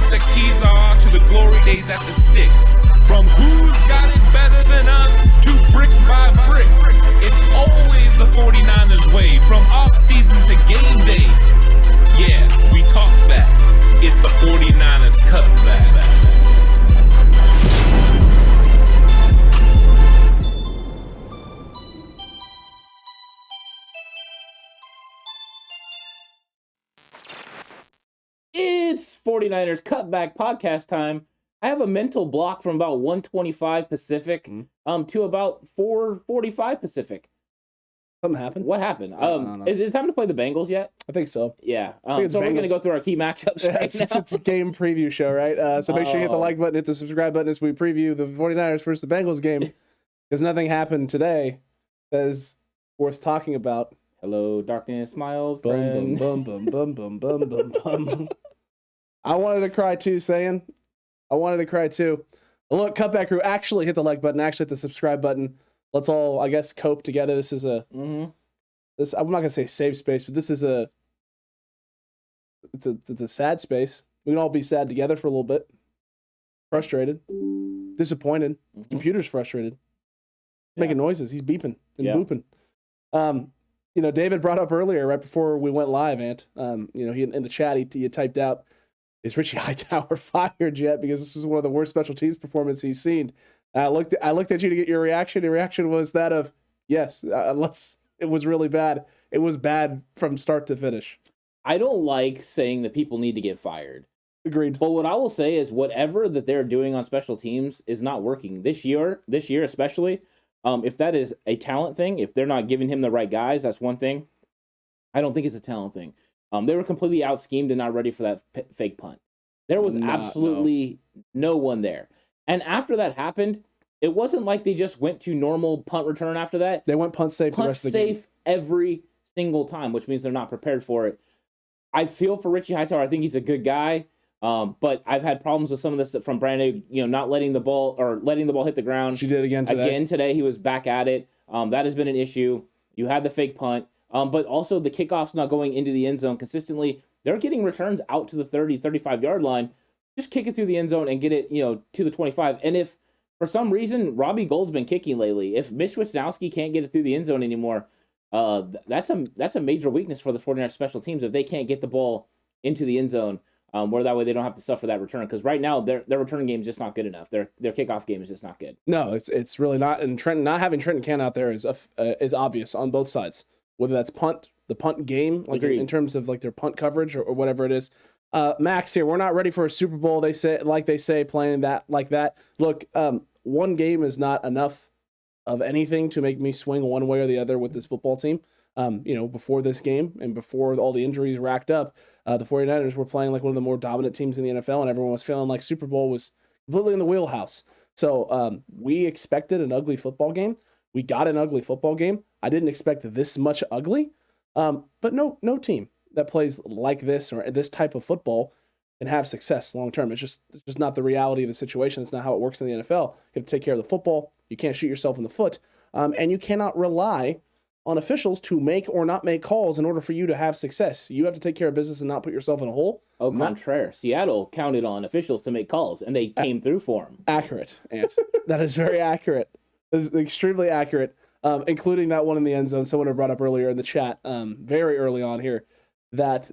said keys are to the glory days at the stick. From who's got it better than us to brick by brick. It's always the 49ers way, from off-season to game day. Yeah, we talk back. It's the 49ers cutback. It's 49ers Cutback Podcast time. I have a mental block from about 1:25 Pacific to about 4:45 Pacific. Something happened. What happened? Is it time to play the Bengals yet? I think so. Yeah. So we're going to go through our key matchups right now. It's a game preview show, right? So make sure you hit the like button, hit the subscribe button as we preview the 49ers versus the Bengals game, because nothing happened today that is worth talking about. Hello, darkness, my old Bum, friend. bum, bum, bum, bum, bum, bum, bum. I wanted to cry too, saying. I wanted to cry too. Look, Cutback crew, actually hit the like button, actually hit the subscribe button. Let's all, I guess, cope together. This is a, this, I'm not gonna say safe space, but this is it's a sad space. We can all be sad together for a little bit. Frustrated, disappointed. Computer's frustrated, making noises. He's beeping and booping. You know, David brought up earlier, right before we went live, Ant. You know, he in the chat he typed out, "Is Richie Hightower fired yet?" Because this was one of the worst special teams performances he's seen. I looked at you to get your reaction. Your reaction was that of yes, unless it was really bad. It was bad from start to finish. I don't like saying that people need to get fired. Agreed. But what I will say is whatever that they're doing on special teams is not working. This year especially, if that is a talent thing, if they're not giving him the right guys, that's one thing. I don't think it's a talent thing. They were completely out-schemed and not ready for that fake punt. There was absolutely no one there. And after that happened, it wasn't like they just went to normal punt return after that. They went punt safe the rest of the game. Punt safe every single time, which means they're not prepared for it. I feel for Richie Hightower. I think he's a good guy. But I've had problems with some of this from Brandon, not letting the ball hit the ground. She did again today. Again today, he was back at it. That has been an issue. You had the fake punt. But also the kickoffs not going into the end zone consistently. They're getting returns out to the 30, 35-yard line. Just kick it through the end zone and get it, to the 25. And if, for some reason, Robbie Gould's been kicking lately, if Mitch Wisnowski can't get it through the end zone anymore, that's a major weakness for the 49ers special teams if they can't get the ball into the end zone, where that way they don't have to suffer that return. Because right now, their return game is just not good enough. Their kickoff game is just not good. No, it's really not. And not having Trenton Cannon out there is obvious on both sides. Whether that's the punt game, like in terms of like their punt coverage or whatever it is. Max here, we're not ready for a Super Bowl. They say playing that like that. Look, one game is not enough of anything to make me swing one way or the other with this football team. Before this game and before all the injuries racked up, the 49ers were playing like one of the more dominant teams in the NFL, and everyone was feeling like Super Bowl was completely in the wheelhouse. So we expected an ugly football game. We got an ugly football game. I didn't expect this much ugly, but no team that plays like this or this type of football can have success long term. It's just not the reality of the situation. It's not how it works in the NFL. You have to take care of the football. You can't shoot yourself in the foot, and you cannot rely on officials to make or not make calls in order for you to have success. You have to take care of business and not put yourself in a hole. Au contraire, Seattle counted on officials to make calls, and they came through for them. Accurate, Ant. That is very accurate. That is extremely accurate, including that one in the end zone. Someone had brought up earlier in the chat, very early on here, that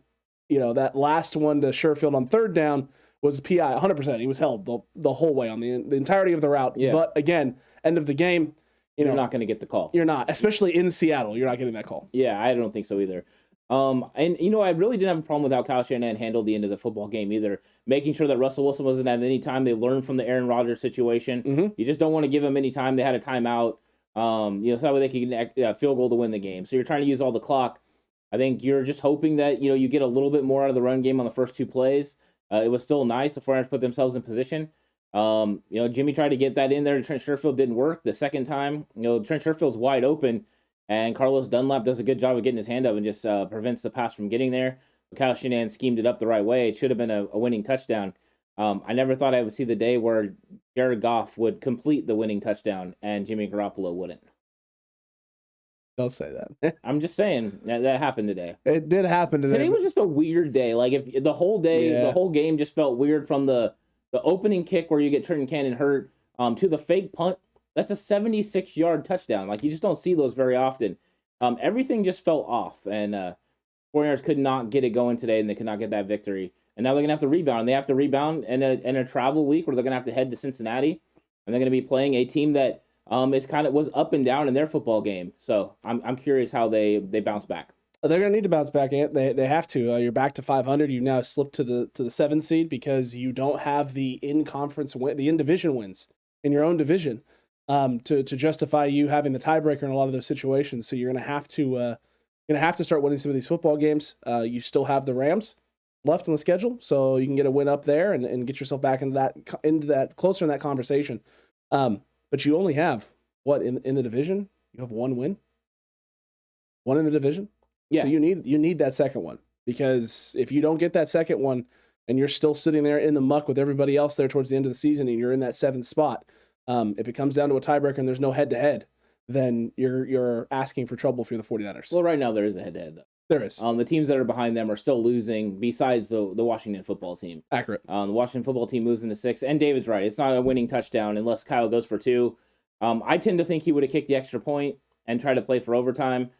that last one to Sherfield on third down was PI, 100%. He was held the whole way on the entirety of the route. Yeah. But again, end of the game, you're not going to get the call. You're not, especially in Seattle. You're not getting that call. Yeah, I don't think so either. And I really didn't have a problem with how Kyle Shanahan handled the end of the football game either. Making sure that Russell Wilson wasn't having any time. They learned from the Aaron Rodgers situation. Mm-hmm. You just don't want to give him any time. They had a timeout. So that way they could get a field goal to win the game. So you're trying to use all the clock. I think you're just hoping that you get a little bit more out of the run game on the first two plays. It was still nice. The 49ers put themselves in position. Jimmy tried to get that in there. Trent Sherfield didn't work. The second time, Trent Sherfield's wide open, and Carlos Dunlap does a good job of getting his hand up and just prevents the pass from getting there. But Kyle Shanahan schemed it up the right way. It should have been a winning touchdown. I never thought I would see the day where Jared Goff would complete the winning touchdown and Jimmy Garoppolo wouldn't. Don't say that. I'm just saying that happened today. It did happen today. Today was just a weird day. Like if the whole day, the whole game just felt weird from the opening kick where you get Trenton Cannon hurt to the fake punt. That's a 76-yard touchdown. Like you just don't see those very often. Everything just felt off, and 49ers could not get it going today, and they could not get that victory. And now they're gonna have to rebound. And they have to rebound in a travel week where they're gonna have to head to Cincinnati, and they're gonna be playing a team that was up and down in their football game. So I'm curious how they bounce back. They're gonna need to bounce back. They have to. You're back to 500. You now slipped to the 7th seed because you don't have the in division wins in your own division to justify you having the tiebreaker in a lot of those situations. So you're gonna have to start winning some of these football games. You still have the Rams left on the schedule, so you can get a win up there and get yourself back into that closer in that conversation. But you only have in the division? You have one win? One in the division? Yeah. So you need that second one, because if you don't get that second one and you're still sitting there in the muck with everybody else there towards the end of the season and you're in that 7th spot, if it comes down to a tiebreaker and there's no head-to-head, then you're asking for trouble if you're the 49ers. Well, right now there is a head-to-head, though. There is. The teams that are behind them are still losing, besides the Washington football team. Accurate. The Washington football team moves into 6, and David's right. It's not a winning touchdown unless Kyle goes for 2. I tend to think he would have kicked the extra point and tried to play for overtime.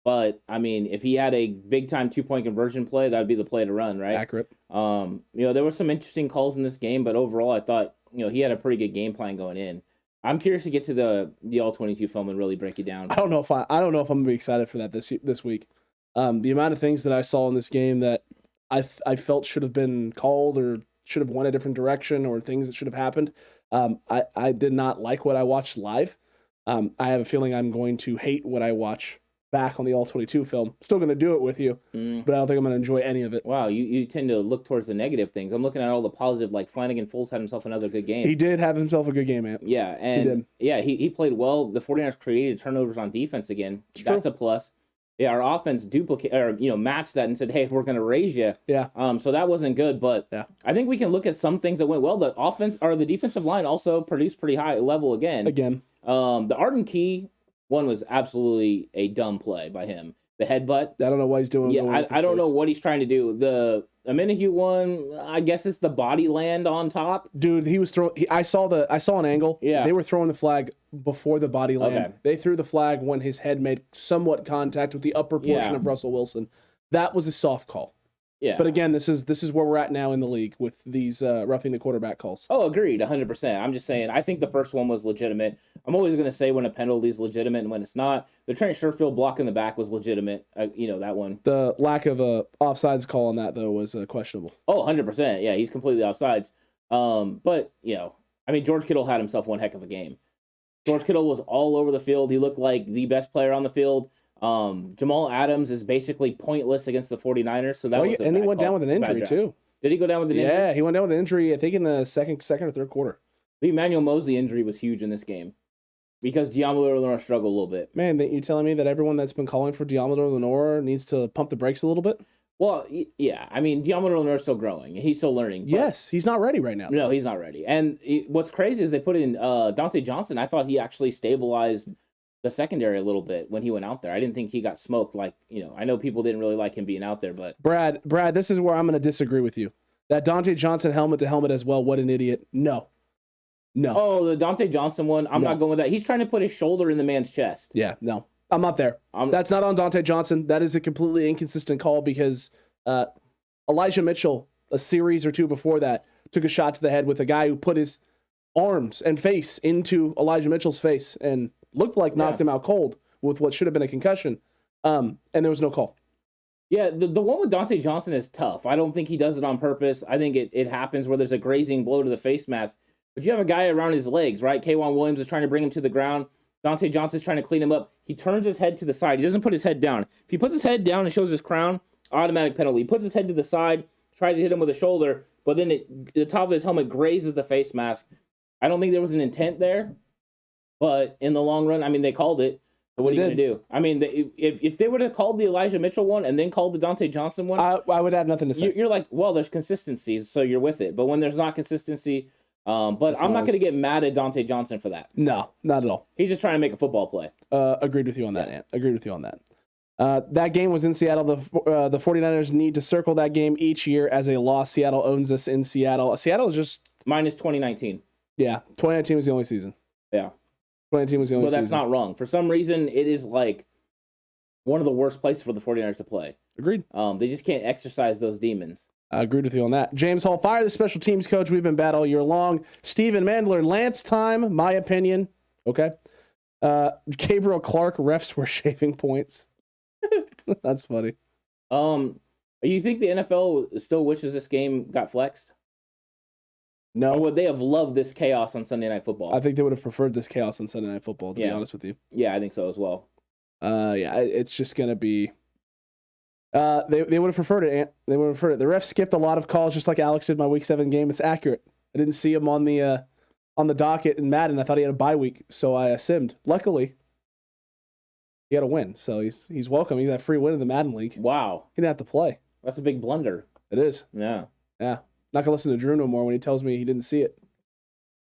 But, I mean, if he had a big-time 2-point conversion play, that would be the play to run, right? Accurate. There were some interesting calls in this game, but overall I thought, he had a pretty good game plan going in. I'm curious to get to the All-22 film and really break it down. I don't know if I'm going to be excited for that this week. The amount of things that I saw in this game that I felt should have been called or should have went a different direction, or things that should have happened. I did not like what I watched live. I have a feeling I'm going to hate what I watch back on the All-22 film. Still going to do it with you, but I don't think I'm going to enjoy any of it. Wow, you tend to look towards the negative things. I'm looking at all the positive, like Flanagan Fultz had himself another good game. He did have himself a good game, man. Yeah, and he played well. The 49ers created turnovers on defense again. That's a plus. Yeah, our offense matched that and said, hey, we're going to raise you. Yeah. So that wasn't good, but I think we can look at some things that went well. The offense or the defensive line also produced pretty high level again. The Arden Key one was absolutely a dumb play by him. The headbutt. I don't know what he's doing. Yeah, I don't know what he's trying to do. The Amenahue one, I guess it's the body land on top. Dude, he was throwing. I saw an angle. Yeah, they were throwing the flag before the body land. Okay. They threw the flag when his head made somewhat contact with the upper portion of Russell Wilson. That was a soft call. Yeah, but again, this is where we're at now in the league with these roughing the quarterback calls. Oh, agreed, 100%. I'm just saying, I think the first one was legitimate. I'm always going to say when a penalty is legitimate and when it's not. The Trent Sherfield block in the back was legitimate. That one. The lack of a offsides call on that though was questionable. Oh, 100%. Yeah, he's completely offsides. But George Kittle had himself one heck of a game. George Kittle was all over the field. He looked like the best player on the field. Jamal Adams is basically pointless against the 49ers, so that was and he went down with an injury too. Did he go down with an injury? Yeah, he went down with an injury, I think in the second or third quarter. The Emmanuel Mosley injury was huge in this game because Deommodore Lenoir struggled a little bit. Man, you telling me that everyone that's been calling for Deommodore Lenoir needs to pump the brakes a little bit? Well, yeah. Deommodore Lenoir is still growing. He's still learning. Yes, he's not ready right now. No, he's not ready. And what's crazy is they put in Dante Johnson. I thought he actually stabilized the secondary a little bit when he went out there. I didn't think he got smoked. I know people didn't really like him being out there, but Brad, this is where I'm going to disagree with you. That Dante Johnson helmet to helmet as well. What an idiot. No. Oh, the Dante Johnson one. I'm not going with that. He's trying to put his shoulder in the man's chest. Yeah, no. I'm not there. That's not on Dante Johnson. That is a completely inconsistent call because Elijah Mitchell, a series or two before that, took a shot to the head with a guy who put his arms and face into Elijah Mitchell's face and looked like knocked him out cold with what should have been a concussion. And there was no call. Yeah, the one with Dante Johnson is tough. I don't think he does it on purpose. I think it happens where there's a grazing blow to the face mask. But you have a guy around his legs, right? K'Wan Williams is trying to bring him to the ground. Dante Johnson's trying to clean him up. He turns his head to the side. He doesn't put his head down. If he puts his head down and shows his crown, automatic penalty. He puts his head to the side, tries to hit him with a shoulder, but then the top of his helmet grazes the face mask. I don't think there was an intent there, but in the long run, they called it. So what are you going to do? If they would have called the Elijah Mitchell one and then called the Dante Johnson one, I would have nothing to say. You're like, well, there's consistency, so you're with it. But when there's not consistency, But I'm not going to get mad at Dante Johnson for that. No, not at all. He's just trying to make a football play. Agreed with you on that, Ant. Agreed with you on that. That game was in Seattle. The 49ers need to circle that game each year as a loss. Seattle owns us in Seattle. Seattle is just... Minus 2019. Yeah, 2019 was the only season. Yeah. 2019 was the only season. But that's not wrong. For some reason, it is like one of the worst places for the 49ers to play. Agreed. They just can't exercise those demons. I agreed with you on that. James Hall, fire the special teams coach. We've been bad all year long. Steven Mandler, Lance time, my opinion. Okay. Gabriel Clark, refs were shaving points. That's funny. You think the NFL still wishes this game got flexed? No. Or would they have loved this chaos on Sunday Night Football? I think they would have preferred this chaos on Sunday Night Football, to be honest with you. Yeah, I think so as well. Yeah, it's just going to be... They would have preferred it, Ant. They would have preferred it. The ref skipped a lot of calls, just like Alex did my Week 7 game. It's accurate. I didn't see him on the docket in Madden. I thought he had a bye week, so I simmed. Luckily, he had a win, so he's welcome. He got a free win in the Madden League. Wow. He didn't have to play. That's a big blunder. It is. Yeah. Yeah. Not going to listen to Drew no more when he tells me he didn't see it.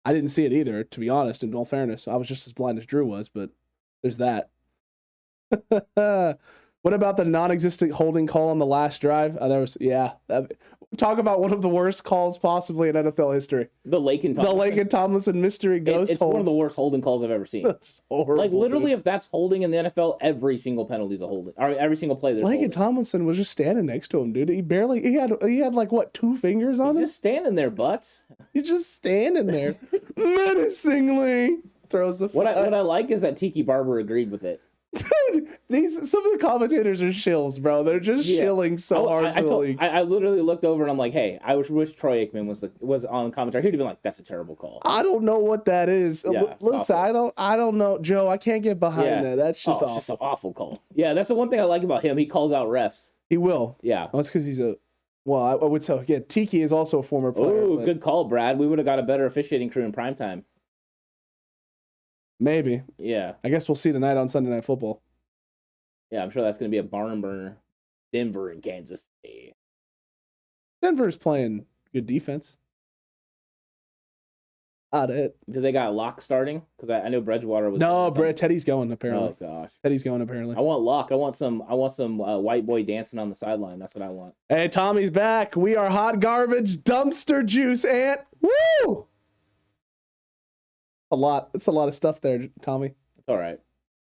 I didn't see it either, to be honest, in all fairness. I was just as blind as Drew was, but there's that. What about the non-existent holding call on the last drive? Talk about one of the worst calls possibly in NFL history. The Laken Tomlinson mystery ghost It's hold. one of the worst holding calls I've ever seen. That's horrible. Like, literally, dude. if that's holding in the NFL, every single penalty is a holding. Or every single play there's holding. Laken Tomlinson was just standing next to him, dude. He had like, what, 2 fingers on He's him? just standing there, butts. He's just standing there. Menacingly throws the What I like is that Tiki Barber agreed with it. Dude, some of the commentators are shills, bro. They're just shilling so hard for the league. I literally looked over and I'm like, hey, I wish Troy Aikman was on commentary. He'd have been like, that's a terrible call. I don't know what that is. Yeah, listen, I don't know, Joe. I can't get behind that. That's just awful. It's just an awful call. Yeah, that's the one thing I like about him. He calls out refs. He will. Yeah. Well, that's because he's I would say, yeah, Tiki is also a former player. Oh, good call, Brad. We would have got a better officiating crew in primetime. Maybe. Yeah. I guess we'll see tonight on Sunday Night Football. Yeah, I'm sure that's going to be a barn burner. Denver and Kansas City. Denver's playing good defense. Not it. Do they got Locke starting? Because I know Bridgewater was. No, Teddy's going apparently. Oh gosh, Teddy's going apparently. I want Locke. I want some white boy dancing on the sideline. That's what I want. Hey, Tommy's back. We are hot garbage dumpster juice, Ant. Woo! It's a lot of stuff there, Tommy. It's all right.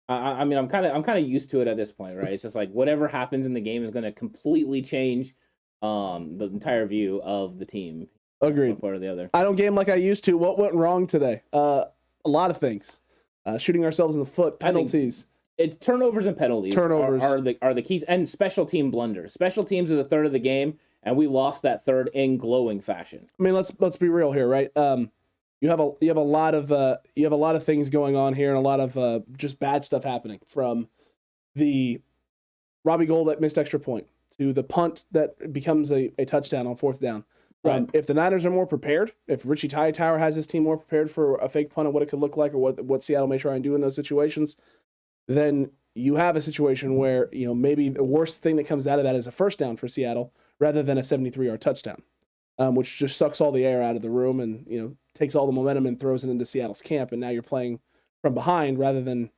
I mean, I'm kind of used to it at this point, right? It's just like whatever happens in the game is going to completely change the entire view of the team. Agreed. One part or the other. I don't game like I used to. What went wrong today? A lot of things. Shooting ourselves in the foot, penalties. Turnovers and penalties are the keys, and special team blunders. Special teams is a third of the game, and we lost that third in glowing fashion. I mean, let's be real here, right? You have a lot of things going on here, and a lot of just bad stuff happening, from the Robbie Gould that missed extra point to the punt that becomes a touchdown on 4th down. Right. If the Niners are more prepared, if Richie Hightower has his team more prepared for a fake punt and what it could look like, or what Seattle may try and do in those situations, then you have a situation where, maybe the worst thing that comes out of that is a first down for Seattle rather than a 73-yard touchdown, which just sucks all the air out of the room and, takes all the momentum and throws it into Seattle's camp. And now you're playing from behind rather than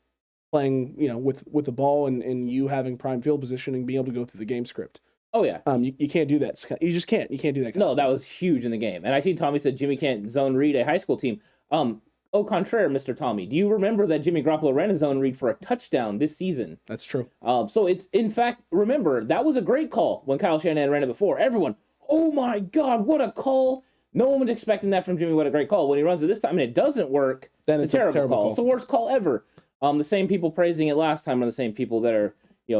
playing, with the ball and you having prime field position and being able to go through the game script. Oh, yeah. You can't do that. You just can't. You can't do that. No, that was huge in the game. And I see Tommy said Jimmy can't zone read a high school team. Au contraire, Mr. Tommy. Do you remember that Jimmy Garoppolo ran a zone read for a touchdown this season? That's true. So it's, in fact, remember, that was a great call when Kyle Shanahan ran it before. Everyone, oh my God, what a call. No one was expecting that from Jimmy. What a great call. When he runs it this time and it doesn't work, then it's a terrible call. It's the worst call ever. The same people praising it last time are the same people that are,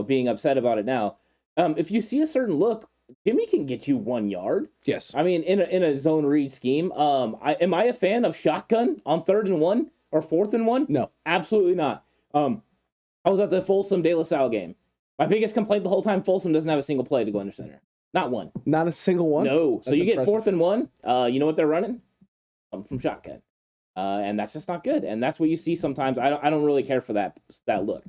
being upset about it now. If you see a certain look, Jimmy can get you 1 yard. Yes. I mean, in a zone read scheme. Am I a fan of shotgun on 3rd and 1 or 4th and 1? No, absolutely not. I was at the Folsom De La Salle game. My biggest complaint the whole time: Folsom doesn't have a single play to go under center. Not one. Not a single one? No. That's so you impressive. get 4th and 1. You know what they're running? From shotgun. And that's just not good. And that's what you see sometimes. I don't really care for that look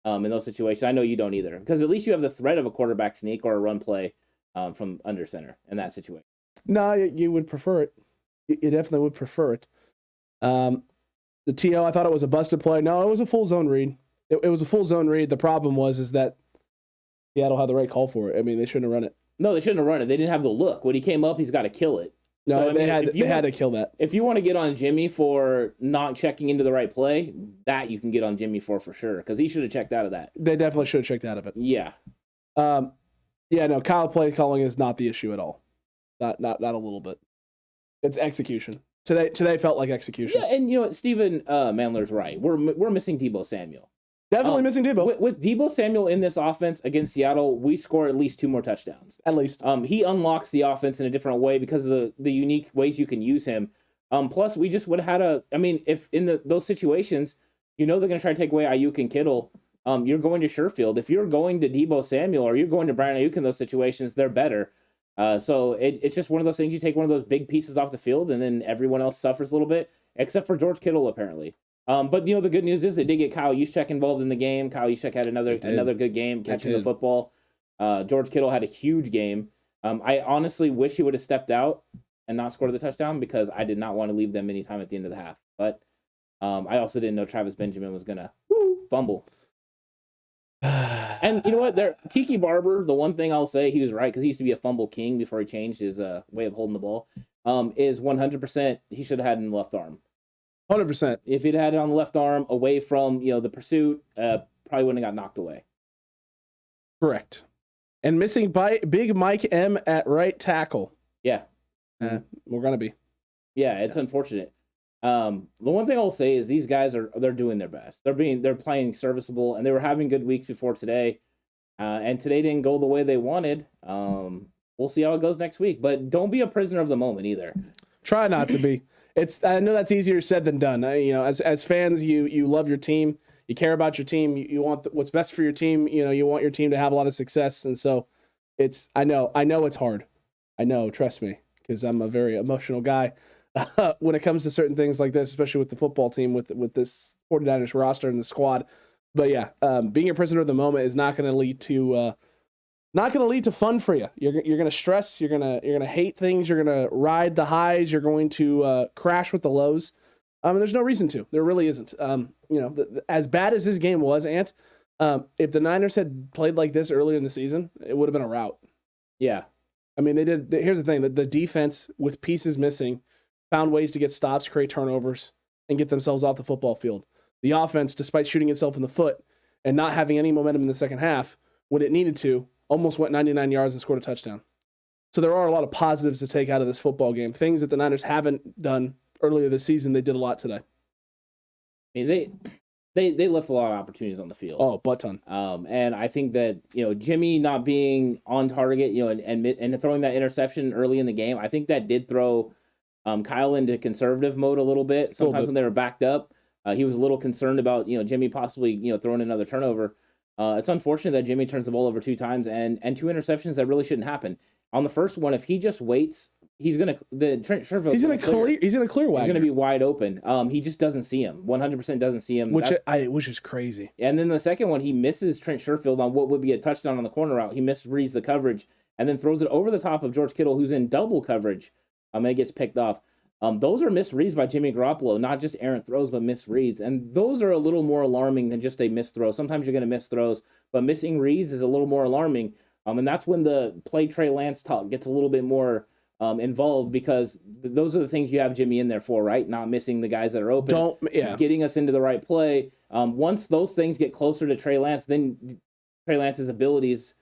in those situations. I know you don't either. Because at least you have the threat of a quarterback sneak or a run play from under center in that situation. No, you would prefer it. You definitely would prefer it. The TO, I thought it was a busted play. No, it was a full zone read. It was a full zone read. The problem is that Seattle had the right call for it. I mean, they shouldn't have run it. No, they shouldn't have run it. They didn't have the look. When he came up, he's got to kill it. No, so, they had to kill that. If you want to get on Jimmy for not checking into the right play, that you can get on Jimmy for sure, because he should have checked out of that. They definitely should have checked out of it. Yeah. No, Kyle play calling is not the issue at all. Not a little bit. It's execution. Today felt like execution. Yeah, and you know what, Steven Mandler's right. We're missing Deebo Samuel. Definitely missing Deebo. With Deebo Samuel in this offense against Seattle, we score at least 2 more touchdowns. At least. He unlocks the offense in a different way because of the unique ways you can use him. Plus, we just would have had if in those situations, they're going to try to take away Ayuk and Kittle, you're going to Sherfield. If you're going to Deebo Samuel or you're going to Brian Ayuk in those situations, they're better. So it's just one of those things. You take one of those big pieces off the field and then everyone else suffers a little bit, except for George Kittle, apparently. But the good news is they did get Kyle Juszczyk involved in the game. Kyle Juszczyk had another good game catching the football. George Kittle had a huge game. I honestly wish he would have stepped out and not scored the touchdown because I did not want to leave them any time at the end of the half. But I also didn't know Travis Benjamin was gonna fumble. And you know what? Tiki Barber, the one thing I'll say, he was right because he used to be a fumble king before he changed his way of holding the ball. Is 100% he should have had it in the left arm. 100%. If he'd had it on the left arm, away from the pursuit, probably wouldn't have got knocked away. Correct. And missing Big Mike M at right tackle. Yeah, we're gonna be. Yeah, it's unfortunate. The one thing I'll say is these guys they're doing their best. They're playing serviceable, and they were having good weeks before today. And today didn't go the way they wanted. We'll see how it goes next week. But don't be a prisoner of the moment either. Try not to be. I know that's easier said than done. As fans, you love your team, you care about your team, you want what's best for your team. You want your team to have a lot of success, and so I know it's hard. I know, trust me, because I'm a very emotional guy when it comes to certain things like this, especially with the football team, with this 49ers roster and the squad. But yeah, being a prisoner of the moment is not going to lead to fun for you. You're going to stress. You're going to hate things. You're going to ride the highs. You're going to crash with the lows. There's no reason to. There really isn't. As bad as this game was, Ant, if the Niners had played like this earlier in the season, it would have been a rout. Yeah. I mean, they did. Here's the thing: the defense, with pieces missing, found ways to get stops, create turnovers, and get themselves off the football field. The offense, despite shooting itself in the foot and not having any momentum in the second half, when it needed to, almost went 99 yards and scored a touchdown. So there are a lot of positives to take out of this football game. Things that the Niners haven't done earlier this season, they did a lot today. I mean, they left a lot of opportunities on the field. Oh, butt ton. And I think that Jimmy not being on target, and throwing that interception early in the game, I think that did throw Kyle into conservative mode a little bit. Sometimes when they were backed up, he was a little concerned about Jimmy possibly throwing another turnover. It's unfortunate that Jimmy turns the ball over 2 times and 2 interceptions that really shouldn't happen. On the first one, if he just waits, he's gonna Trent Sherfield. He's gonna clear. He's gonna clear wide. He's gonna be wide open. He just doesn't see him. 100% doesn't see him. Which is crazy. And then the second one, he misses Trent Sherfield on what would be a touchdown on the corner route. He misreads the coverage and then throws it over the top of George Kittle, who's in double coverage. And it gets picked off. Those are misreads by Jimmy Garoppolo, not just errant throws, but misreads. And those are a little more alarming than just a missed throw. Sometimes you're going to miss throws, but missing reads is a little more alarming. And that's when the play Trey Lance talk gets a little bit more involved, because those are the things you have Jimmy in there for, right? Not missing the guys that are open, getting us into the right play. Once those things get closer to Trey Lance, then Trey Lance's abilities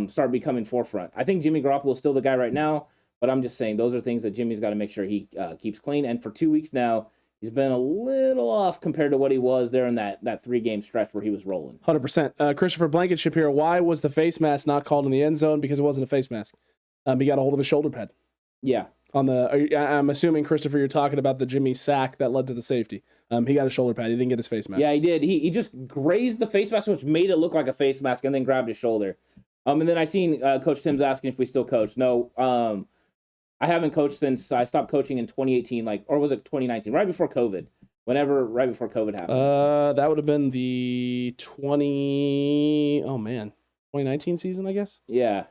start becoming forefront. I think Jimmy Garoppolo is still the guy right now. But I'm just saying those are things that Jimmy's got to make sure he keeps clean. And for 2 weeks now, he's been a little off compared to what he was there in that 3-game stretch where he was rolling. 100%. Christopher Blankenship here. Why was the face mask not called in the end zone? Because it wasn't a face mask. He got a hold of his shoulder pad. Yeah. I'm assuming, Christopher, you're talking about the Jimmy sack that led to the safety. He got a shoulder pad. He didn't get his face mask. Yeah, he did. He just grazed the face mask, which made it look like a face mask, and then grabbed his shoulder. And then I seen Coach Tim's asking if we still coach. No. I haven't coached since I stopped coaching in 2018, or was it 2019? Right before COVID. Right before COVID happened. That would have been the 2019 season, I guess. Yeah.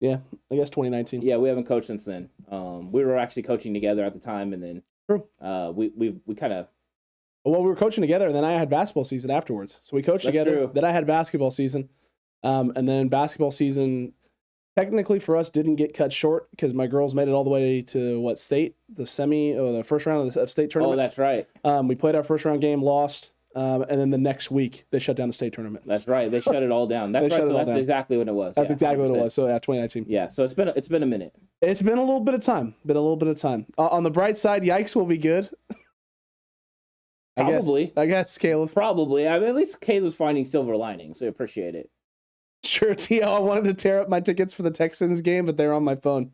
Yeah, I guess 2019. Yeah, we haven't coached since then. We were actually coaching together at the time, and then we kind of. Well, we were coaching together, and then I had basketball season afterwards. So we coached together. True. Then I had basketball season, and then basketball season, technically for us, didn't get cut short because my girls made it all the way to state, the first round of the state tournament. Oh, that's right. We played our first round game, lost, and then the next week they shut down the state tournament. That's right. They shut it all down. That's right. So that's exactly what it was. That's exactly what it was. So 2019. Yeah. So it's been a minute. It's been a little bit of time. On the bright side, Yikes will be good. Probably. I guess, Caleb. Probably. I mean, at least Caleb's finding silver linings. We appreciate it. Sure, T.O. I wanted to tear up my tickets for the Texans game, but they're on my phone.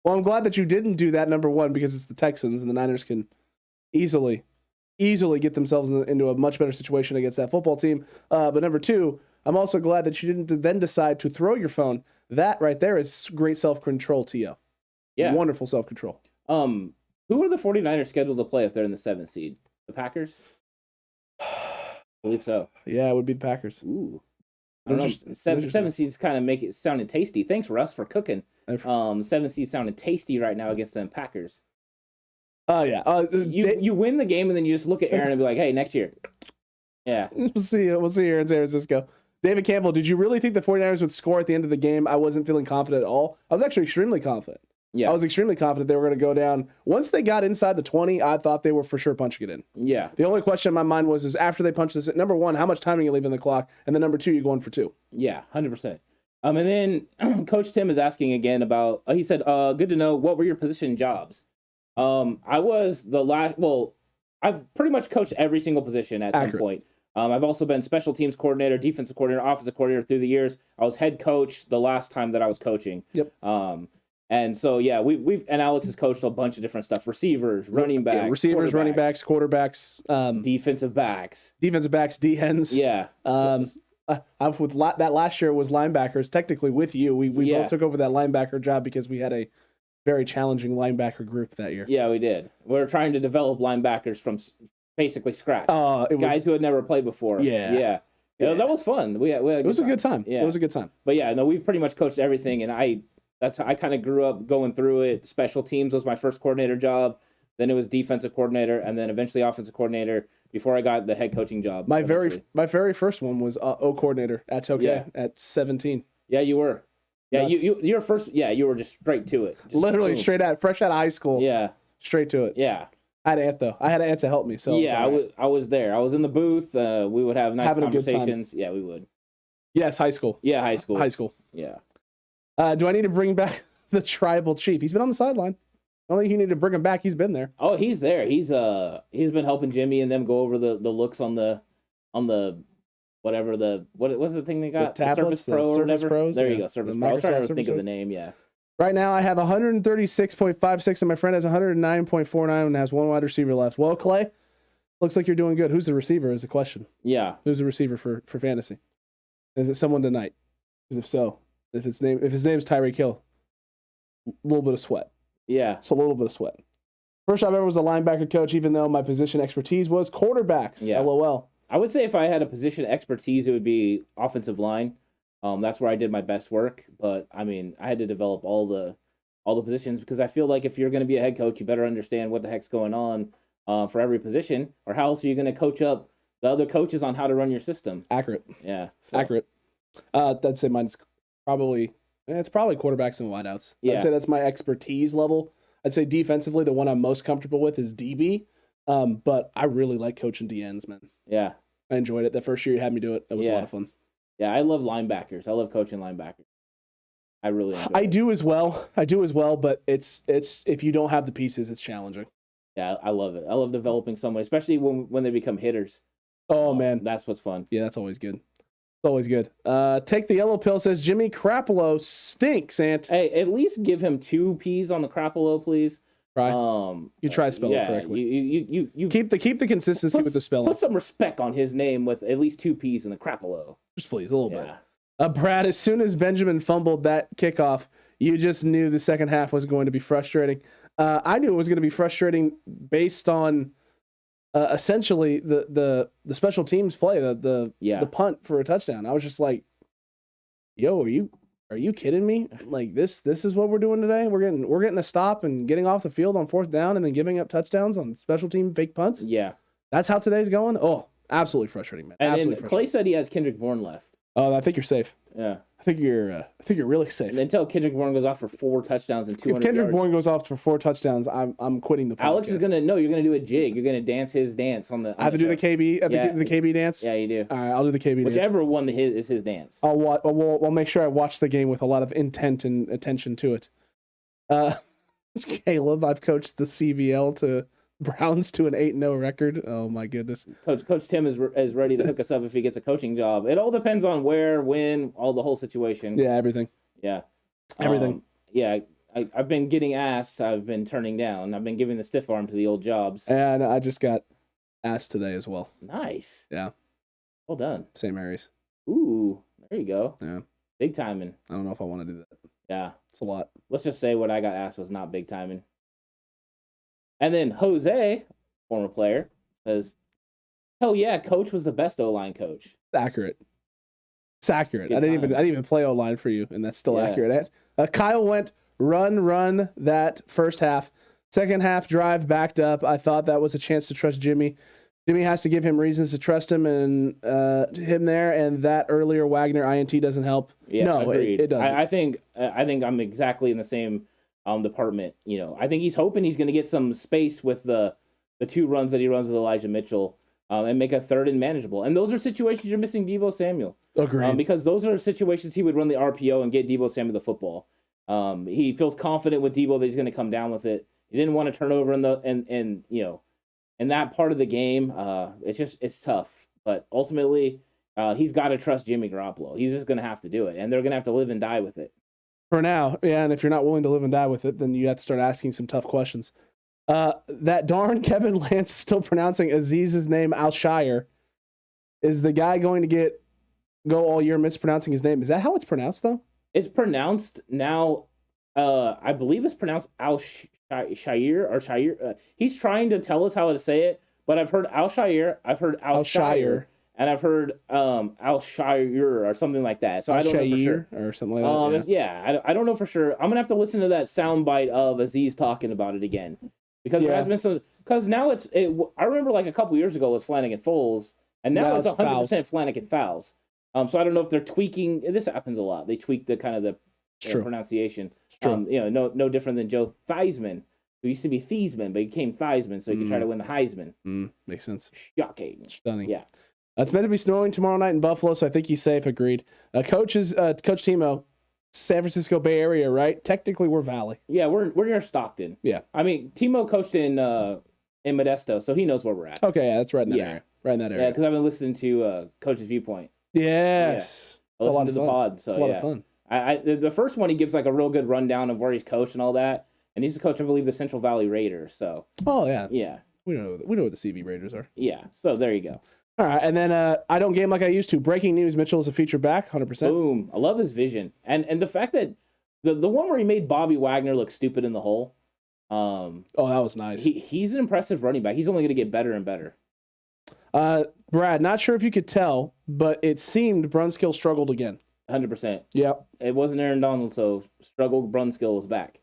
Well, I'm glad that you didn't do that, number one, because it's the Texans, and the Niners can easily get themselves into a much better situation against that football team. But number two, I'm also glad that you didn't then decide to throw your phone. That right there is great self-control, T.O. Yeah. Wonderful self-control. Who are the 49ers scheduled to play if they're in the 7th seed? The Packers? I believe so. Yeah, it would be the Packers. Ooh. I don't know. Seven seeds kind of make it sounding tasty. Thanks, Russ, for cooking. 7 seeds sounding tasty right now against them Packers. Oh, yeah. You win the game, and then you just look at Aaron and be like, hey, next year. Yeah. We'll see here in San Francisco. David Campbell, did you really think the 49ers would score at the end of the game? I wasn't feeling confident at all. I was actually extremely confident. Yeah. I was extremely confident they were going to go down. Once they got inside the 20, I thought they were for sure punching it in. Yeah. The only question in my mind was after they punched this, number one, how much time are you leaving the clock? And then number two, you're going for two. Yeah, 100%. And then Coach Tim is asking again about, he said, good to know, what were your position jobs? I was I've pretty much coached every single position at some point. I've also been special teams coordinator, defensive coordinator, offensive coordinator through the years. I was head coach the last time that I was coaching. Yep. And so, yeah, we've and Alex has coached a bunch of different stuff: receivers, running backs, running backs, quarterbacks, defensive backs, D-hens. Yeah. That last year was linebackers. Technically, with you, we both took over that linebacker job because we had a very challenging linebacker group that year. Yeah, we did. We were trying to develop linebackers from basically scratch. Guys who had never played before. Yeah. That was fun. It was a good time. Yeah, it was a good time. But yeah, no, we've pretty much coached everything, and that's how I kind of grew up going through it. Special teams was my first coordinator job. Then it was defensive coordinator, and then eventually offensive coordinator before I got the head coaching job. My very first one was O coordinator at Tokyo at 17. Yeah, you were. Yeah, you're first. Yeah, you were just straight to it. Literally boom. Fresh out of high school. Yeah, straight to it. Yeah. I had Ant though. I had Ant to help me. So yeah, I was there. I was in the booth. We would have nice conversations. Yeah, we would. Yes, high school. Yeah, high school. High school. Yeah. Do I need to bring back the tribal chief? He's been on the sideline. I don't think you need to bring him back. He's been there. Oh, he's there. He's been helping Jimmy and them go over the looks on the whatever what was the thing they got? The tablets, Surface Pro or whatever. Pros, there you go, Surface Pro. I was trying to think of the name. Yeah. Right now, I have 136.56, and my friend has 109.49 and has one wide receiver left. Well, Clay, looks like you're doing good. Who's the receiver is the question. Yeah. Who's the receiver for fantasy? Is it someone tonight? Because if so, if his name's Tyreek Hill, a little bit of sweat. Yeah. It's a little bit of sweat. First job ever was a linebacker coach, even though my position expertise was quarterbacks. Yeah. LOL. I would say if I had a position expertise, it would be offensive line. That's where I did my best work. But I mean, I had to develop all the positions because I feel like if you're going to be a head coach, you better understand what the heck's going on for every position, or how else are you going to coach up the other coaches on how to run your system? Accurate. Yeah. So. Accurate. I'd say mine's probably quarterbacks and wideouts. Yeah. I'd say that's my expertise level. I'd say defensively, the one I'm most comfortable with is DB. But I really like coaching DNs, man. Yeah. I enjoyed it. The first year you had me do it, it was a lot of fun. Yeah, I love linebackers. I love coaching linebackers. I really enjoy it. I do as well, but it's if you don't have the pieces, it's challenging. Yeah, I love it. I love developing someone, especially when they become hitters. Oh, man. That's what's fun. Yeah, that's always good. It's always good. Take the yellow pill says Jimmy Crapolo stinks, Ant. Hey, at least give him 2 P's on the Crapolo, please. Try. You try to spell it correctly. You keep the consistency with the spelling. Put some respect on his name with at least 2 P's in the Crapolo. Just please, a little bit. Brad, as soon as Benjamin fumbled that kickoff, you just knew the second half was going to be frustrating. I knew it was going to be frustrating based on essentially the special teams play, the punt for a touchdown. I was just like, yo, are you Are you kidding me? Like this is what we're doing today. We're getting a stop and getting off the field on 4th down and then giving up touchdowns on special team fake punts. Yeah. That's how today's going. Oh, absolutely frustrating, man. And then Clay said he has Kendrick Bourne left. Oh, I think you're safe. Yeah. I think you're really safe. And until Kendrick Bourne goes off for 4 touchdowns and 200 If Kendrick yards, Bourne goes off for 4 touchdowns, I'm quitting the podcast. Alex is you're gonna do a jig. You're gonna dance his dance on the. I have to do the KB the KB dance. Yeah, you do. All right, I'll do the KB dance. Whichever one is his dance. We'll make sure I watch the game with a lot of intent and attention to it. Caleb, I've coached the CVL to Browns to an 8-0 record. Oh my goodness. Coach Tim is ready to hook us up if he gets a coaching job. It all depends on where, when, the whole situation. Yeah, everything. Yeah. Everything. Yeah. I've been getting asked. I've been turning down. I've been giving the stiff arm to the old jobs. And I just got asked today as well. Nice. Yeah. Well done. St. Mary's. Ooh, there you go. Yeah. Big timing. I don't know if I want to do that. Yeah. It's a lot. Let's just say what I got asked was not big timing. And then Jose, former player, says, "Oh yeah, coach was the best O-line coach." It's accurate. It's accurate. Good I didn't even play O-line for you, and that's still accurate. Kyle went run that first half. Second half drive backed up. I thought that was a chance to trust Jimmy. Jimmy has to give him reasons to trust him and him there, and that earlier Wagner INT doesn't help. Yeah, no, agreed. It doesn't. I think I'm exactly in the same department. You know, I think he's hoping he's going to get some space with the 2 runs that he runs with Elijah Mitchell and make a third and manageable. And those are situations you're missing Deebo Samuel. Agreed. Because those are situations he would run the RPO and get Deebo Samuel the football. He feels confident with Deebo that he's going to come down with it. He didn't want to turn over in that part of the game. It's tough. But ultimately, he's got to trust Jimmy Garoppolo. He's just going to have to do it, and they're going to have to live and die with it. For now, yeah, and if you're not willing to live and die with it, then you have to start asking some tough questions. That darn Kevin Lance is still pronouncing Aziz's name Alshire. Is the guy going to go all year mispronouncing his name? Is that how it's pronounced, though? It's pronounced now. I believe it's pronounced Alshire or Shire. He's trying to tell us how to say it, but I've heard Alshire, I've heard Alshire, and I've heard Alshire or something like that. So I don't know for sure. Or something like that. Yeah, I don't know for sure. I'm gonna have to listen to that soundbite of Aziz talking about it again, because there has been some. Because now I remember like a couple years ago it was Flanagan Foles, and now it's 100% Flanagan Fowles. So I don't know if they're tweaking. This happens a lot. They tweak the kind of the pronunciation. No different than Joe Theismann, who used to be Thiesman, but he became Theismann, so he could try to win the Heisman. Makes sense. Shocking. Stunning. Yeah. It's meant to be snowing tomorrow night in Buffalo, so I think he's safe. Agreed. Coach Timo, San Francisco Bay Area, right? Technically, we're Valley. Yeah, we're near Stockton. Yeah. I mean, Timo coached in Modesto, so he knows where we're at. Okay, yeah, that's right in that area. Right in that area. Yeah, because I've been listening to Coach's Viewpoint. Yes. Yeah. Listen to the pod. So it's a lot of fun. The first one, he gives like a real good rundown of where he's coached and all that. And he's the coach, I believe, the Central Valley Raiders. So. Oh, yeah. Yeah. We know what the CV Raiders are. Yeah. So there you go. All right. And then I don't game like I used to. Breaking news, Mitchell is a feature back, 100%. Boom. I love his vision. And the fact that the one where he made Bobby Wagner look stupid in the hole. Oh, that was nice. He's an impressive running back. He's only going to get better and better. Brad, not sure if you could tell, but it seemed Brunskill struggled again. 100%. Yep. It wasn't Aaron Donald, so struggled. Brunskill was back.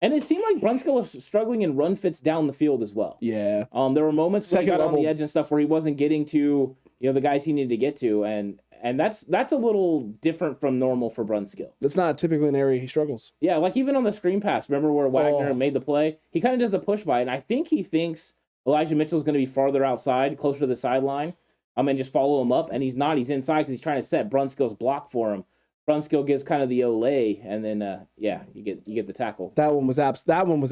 And it seemed like Brunskill was struggling in run fits down the field as well. Yeah. There were moments when he got on the edge and stuff where he wasn't getting to the guys he needed to get to, and that's a little different from normal for Brunskill. That's not typically an area he struggles. Yeah, like even on the screen pass, remember where Wagner made the play? He kind of does a push by, and I think he thinks Elijah Mitchell's going to be farther outside, closer to the sideline, and just follow him up, and he's not. He's inside because he's trying to set Brunskill's block for him. Brunskill gives kind of the Olay, and then you get the tackle. That one was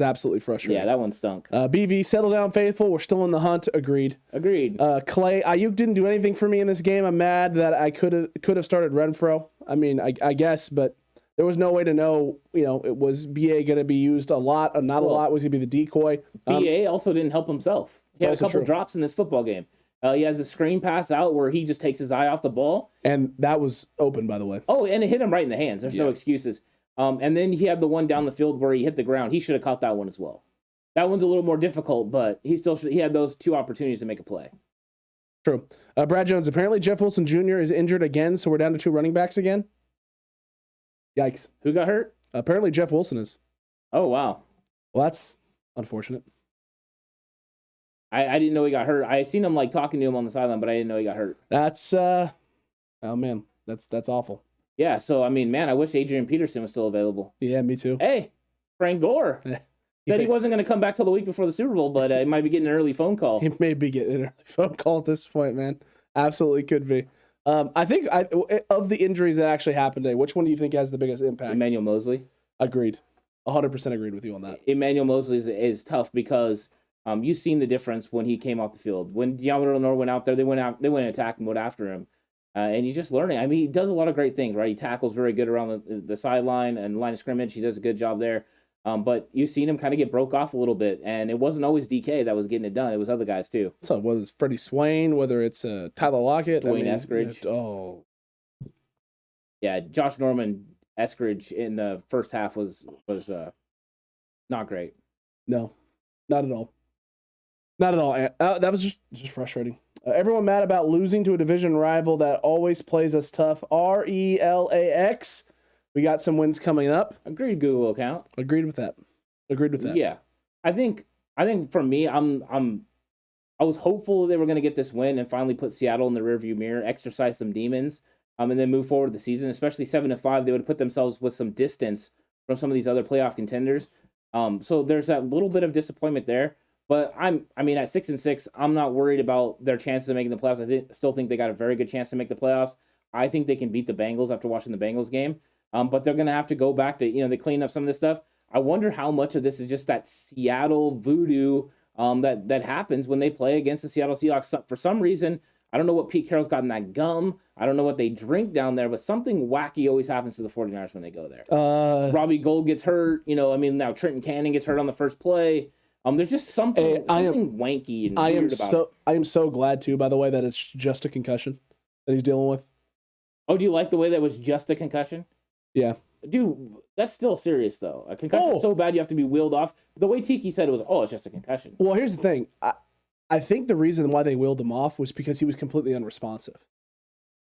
absolutely frustrating. Yeah, that one stunk. BV, settle down, faithful. We're still in the hunt. Agreed. Clay, Ayuk didn't do anything for me in this game. I'm mad that I could have started Renfro. I mean, I guess, but there was no way to know. It was BA going to be used a lot, not a lot. Was he be the decoy? BA also didn't help himself. He had a couple drops in this football game. He has a screen pass out where he just takes his eye off the ball. And that was open, by the way. Oh, and it hit him right in the hands. There's no excuses. And then he had the one down the field where he hit the ground. He should have caught that one as well. That one's a little more difficult, but he had those 2 opportunities to make a play. True. Brad Jones, apparently Jeff Wilson Jr. is injured again, so we're down to 2 running backs again. Yikes. Who got hurt? Apparently Jeff Wilson is. Oh, wow. Well, that's unfortunate. I didn't know he got hurt. I seen him like talking to him on the sideline, but I didn't know he got hurt. That's oh man, that's awful. Yeah, so I mean, man, I wish Adrian Peterson was still available. Yeah, me too. Hey, Frank Gore said he wasn't going to come back till the week before the Super Bowl, but he might be getting an early phone call. He may be getting an early phone call at this point, man. Absolutely could be. I think of the injuries that actually happened today, which one do you think has the biggest impact? Emmanuel Mosley. Agreed. 100% agreed with you on that. Emmanuel Mosley is tough because you've seen the difference when he came off the field. When DeAndre Lenore went out there, they went in attack mode after him. And he's just learning. I mean, he does a lot of great things, right? He tackles very good around the sideline and line of scrimmage. He does a good job there. But you've seen him kind of get broke off a little bit. And it wasn't always DK that was getting it done. It was other guys, too. So whether it's Freddie Swain, whether it's Tyler Lockett. Dwayne Eskridge. Yeah, Josh Norman Eskridge in the first half was not great. No, not at all. Not at all. That was just frustrating. Everyone mad about losing to a division rival that always plays us tough. RELAX. We got some wins coming up. Agreed, Google account. Agreed with that. Yeah, I think for me, I was hopeful they were going to get this win and finally put Seattle in the rearview mirror, exercise some demons, and then move forward the season. Especially 7-5, they would have put themselves with some distance from some of these other playoff contenders. So there's that little bit of disappointment there. But at 6-6, I'm not worried about their chances of making the playoffs. I still think they got a very good chance to make the playoffs. I think they can beat the Bengals after watching the Bengals game. But they're going to have to go back to, they clean up some of this stuff. I wonder how much of this is just that Seattle voodoo that happens when they play against the Seattle Seahawks. For some reason, I don't know what Pete Carroll's got in that gum. I don't know what they drink down there, but something wacky always happens to the 49ers when they go there. Robbie Gould gets hurt. Now Trenton Cannon gets hurt on the first play. There's just something wanky and weird about it. I am so glad, too, by the way, that it's just a concussion that he's dealing with. Oh, do you like the way that was just a concussion? Yeah. Dude, that's still serious, though. A concussion is so bad you have to be wheeled off. The way Tiki said it was, it's just a concussion. Well, here's the thing. I think the reason why they wheeled him off was because he was completely unresponsive.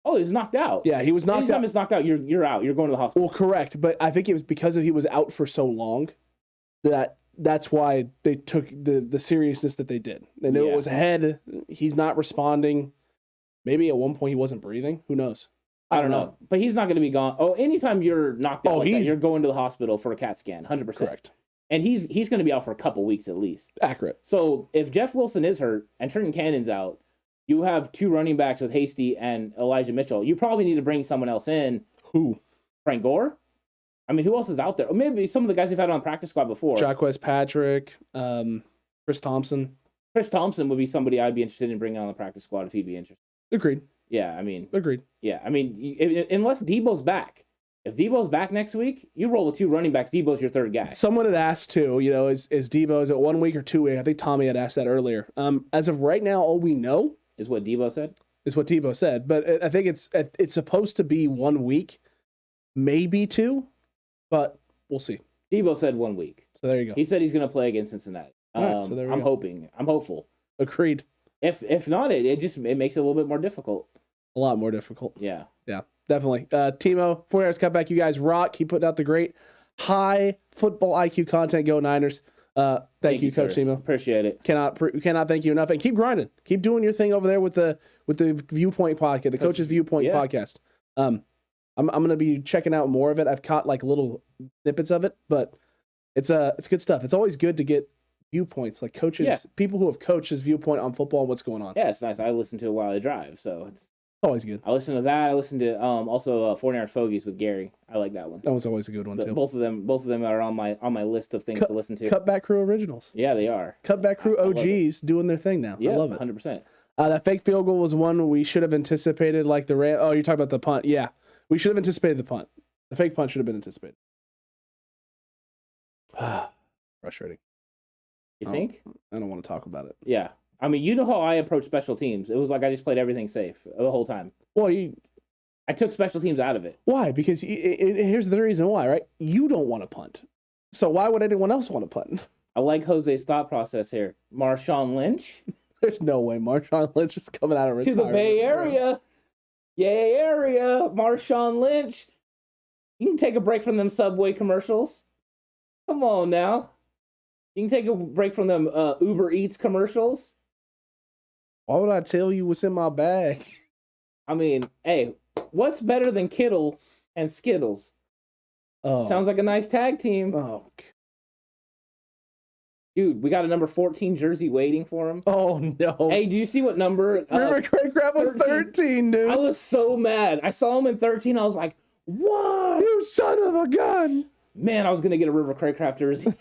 Oh, he was knocked out. Yeah, he was knocked out. Anytime it's knocked out, you're out. You're going to the hospital. Well, correct. But I think it was because he was out for so long that's why they took the seriousness that they did. They knew it was ahead. He's not responding. Maybe at one point he wasn't breathing. Who knows? I don't know. But he's not going to be gone. Oh, anytime you're knocked out like that, you're going to the hospital for a CAT scan, 100%. Correct. And he's going to be out for a couple weeks at least. Accurate. So if Jeff Wilson is hurt and Trenton Cannon's out, you have two running backs with Hasty and Elijah Mitchell. You probably need to bring someone else in. Who? Frank Gore? Who else is out there? Or maybe some of the guys they've had on practice squad before. Jaquez Patrick, Chris Thompson. Chris Thompson would be somebody I'd be interested in bringing on the practice squad if he'd be interested. Agreed. Yeah, Agreed. Yeah, unless Debo's back. If Debo's back next week, you roll with two running backs. Debo's your third guy. Someone had asked too, is Debo, is it 1 week or 2 weeks? I think Tommy had asked that earlier. As of right now, all we know is what Debo said. But I think it's supposed to be 1 week, maybe 2, but we'll see. Debo said 1 week. So there you go. He said he's going to play against Cincinnati. Right, so there we go. I'm hopeful. Agreed. If not, it makes it a little bit more difficult. A lot more difficult. Yeah. Yeah, definitely. Timo, 49ers Cutback, you guys rock. Keep putting out the great high football IQ content. Go Niners. Thank you, Coach Timo. Appreciate it. Cannot thank you enough. And keep grinding. Keep doing your thing over there with the Viewpoint podcast, the Coach's Viewpoint podcast. I'm gonna be checking out more of it. I've caught like little snippets of it, but it's good stuff. It's always good to get viewpoints, like coaches, people who have coaches' viewpoint on football and what's going on. Yeah, it's nice. I listen to it while I drive, so it's always good. I listen to that. I listen to also 49ers Fogies with Gary. I like that one. That was always a good one too. Both of them are on my list of things to listen to. Cutback Crew originals. Yeah, they are. Cutback Crew OGs doing their thing now. Yeah, I love it. 100%. That fake field goal was one we should have anticipated, like the Ram. Oh, you're talking about the punt. Yeah, we should have anticipated the punt. The fake punt should have been anticipated. Frustrating. You think? I don't want to talk about it. Yeah. You know how I approach special teams. It was like I just played everything safe the whole time. Well, I took special teams out of it. Why? Because here's the reason why, right? You don't want to punt. So why would anyone else want to punt? I like Jose's thought process here. Marshawn Lynch. There's no way Marshawn Lynch is coming out of retirement. To the Bay Area. Yay, area. Marshawn Lynch. You can take a break from them Subway commercials. Come on now. You can take a break from them Uber Eats commercials. Why would I tell you what's in my bag? I mean, hey, what's better than Kittles and Skittles? Oh. Sounds like a nice tag team. Oh. Dude, we got a number 14 jersey waiting for him. Oh, no. Hey, did you see what number? River Craycraft was 13, dude. I was so mad. I saw him in 13. I was like, what? You son of a gun. Man, I was going to get a River Craycraft jersey.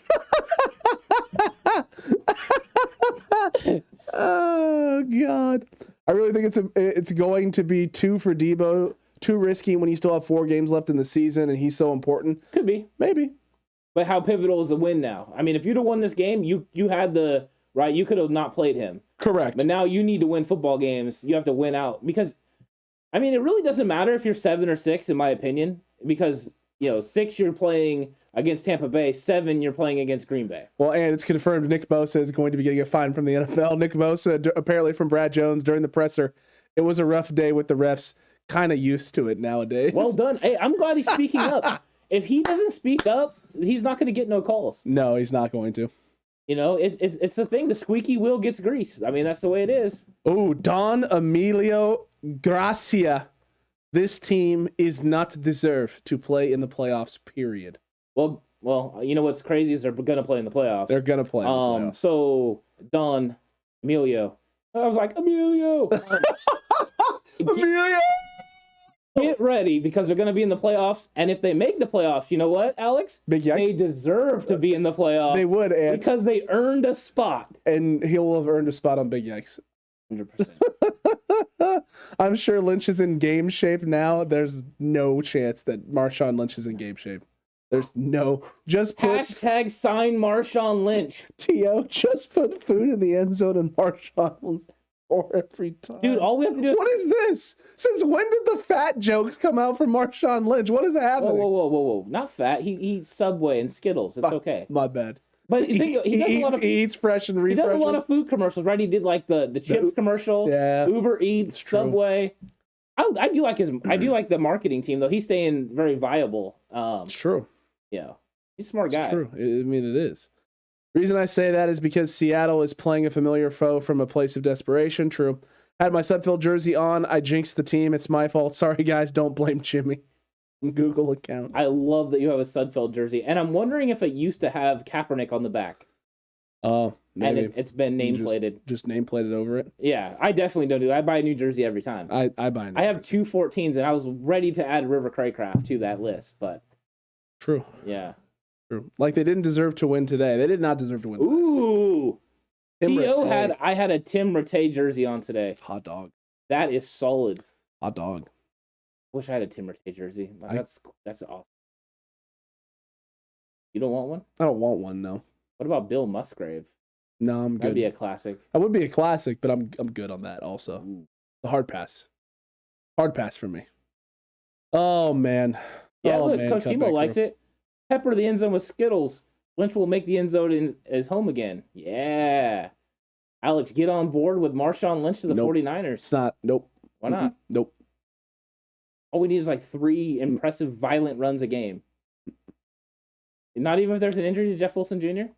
Oh, God. I really think it's going to be 2 for Debo. Too risky when you still have 4 games left in the season and he's so important. Could be. Maybe. But how pivotal is the win now? I mean, if you'd have won this game, you had the right. You could have not played him. Correct. But now you need to win football games. You have to win out because, I mean, it really doesn't matter if you're 7 or 6, in my opinion, because 6 you're playing against Tampa Bay, 7 you're playing against Green Bay. Well, and it's confirmed Nick Bosa is going to be getting a fine from the NFL. Nick Bosa, apparently from Brad Jones during the presser, it was a rough day with the refs. Kind of used to it nowadays. Well done. Hey, I'm glad he's speaking up. If he doesn't speak up, he's not going to get no calls. No, he's not going to. It's the thing. The squeaky wheel gets grease. I mean, that's the way it is. Oh, Don Emilio Gracia. This team is not deserved to play in the playoffs, period. Well, you know what's crazy is they're going to play in the playoffs. They're going to play in the playoffs. So, Don Emilio. I was like, Emilio. Emilio! Get ready because they're going to be in the playoffs. And if they make the playoffs, you know what, Alex? Big yikes. They deserve to be in the playoffs. They would, and because they earned a spot. And he'll have earned a spot on Big Yikes. 100%. I'm sure Lynch is in game shape now. There's no chance that Marshawn Lynch is in game shape. There's no. Just put hashtag sign Marshawn Lynch. T.O. Just put food in the end zone and Marshawn will score every time. Dude, all we have to do is. What is this? Since when did the fat jokes come out from Marshawn Lynch? What is happening? Whoa. Not fat. He eats Subway and Skittles. It's okay. My bad. But he eats fresh and refresh. He does a lot of food commercials, right? He did like the chips commercial, Uber Eats, Subway. I do like the marketing team though. He's staying very viable. It's true. Yeah, he's a smart guy. It's true. I mean, it is. The reason I say that is because Seattle is playing a familiar foe from a place of desperation. True. Had my Sudfeld jersey on. I jinxed the team. It's my fault. Sorry, guys. Don't blame Jimmy. Google account. I love that you have a Sudfeld jersey, and I'm wondering if it used to have Kaepernick on the back. Oh, maybe. And it's been nameplated. Just nameplated over it. Yeah, I definitely don't do that. I buy a new jersey every time. I buy. I have 2 14s, and I was ready to add River Craycraft to that list, but true. Yeah. True. Like they didn't deserve to win today. They did not deserve to win. Ooh. I had a Tim Rattay jersey on today. Hot dog. That is solid. Hot dog. Wish I had a Tim Rattay jersey. That's awesome. You don't want one? I don't want one, no. What about Bill Musgrave? No, I'm good. That'd be a classic. That would be a classic, but I'm good on that also. Ooh. The hard pass. Hard pass for me. Oh man. Yeah, look, Coach Timo likes it. Pepper the end zone with Skittles. Lynch will make the end zone in his home again. Yeah. Alex, get on board with Marshawn Lynch to the 49ers. It's not. Nope. Why not? Nope. All we need is like 3 impressive, violent runs a game. Not even if there's an injury to Jeff Wilson Jr.?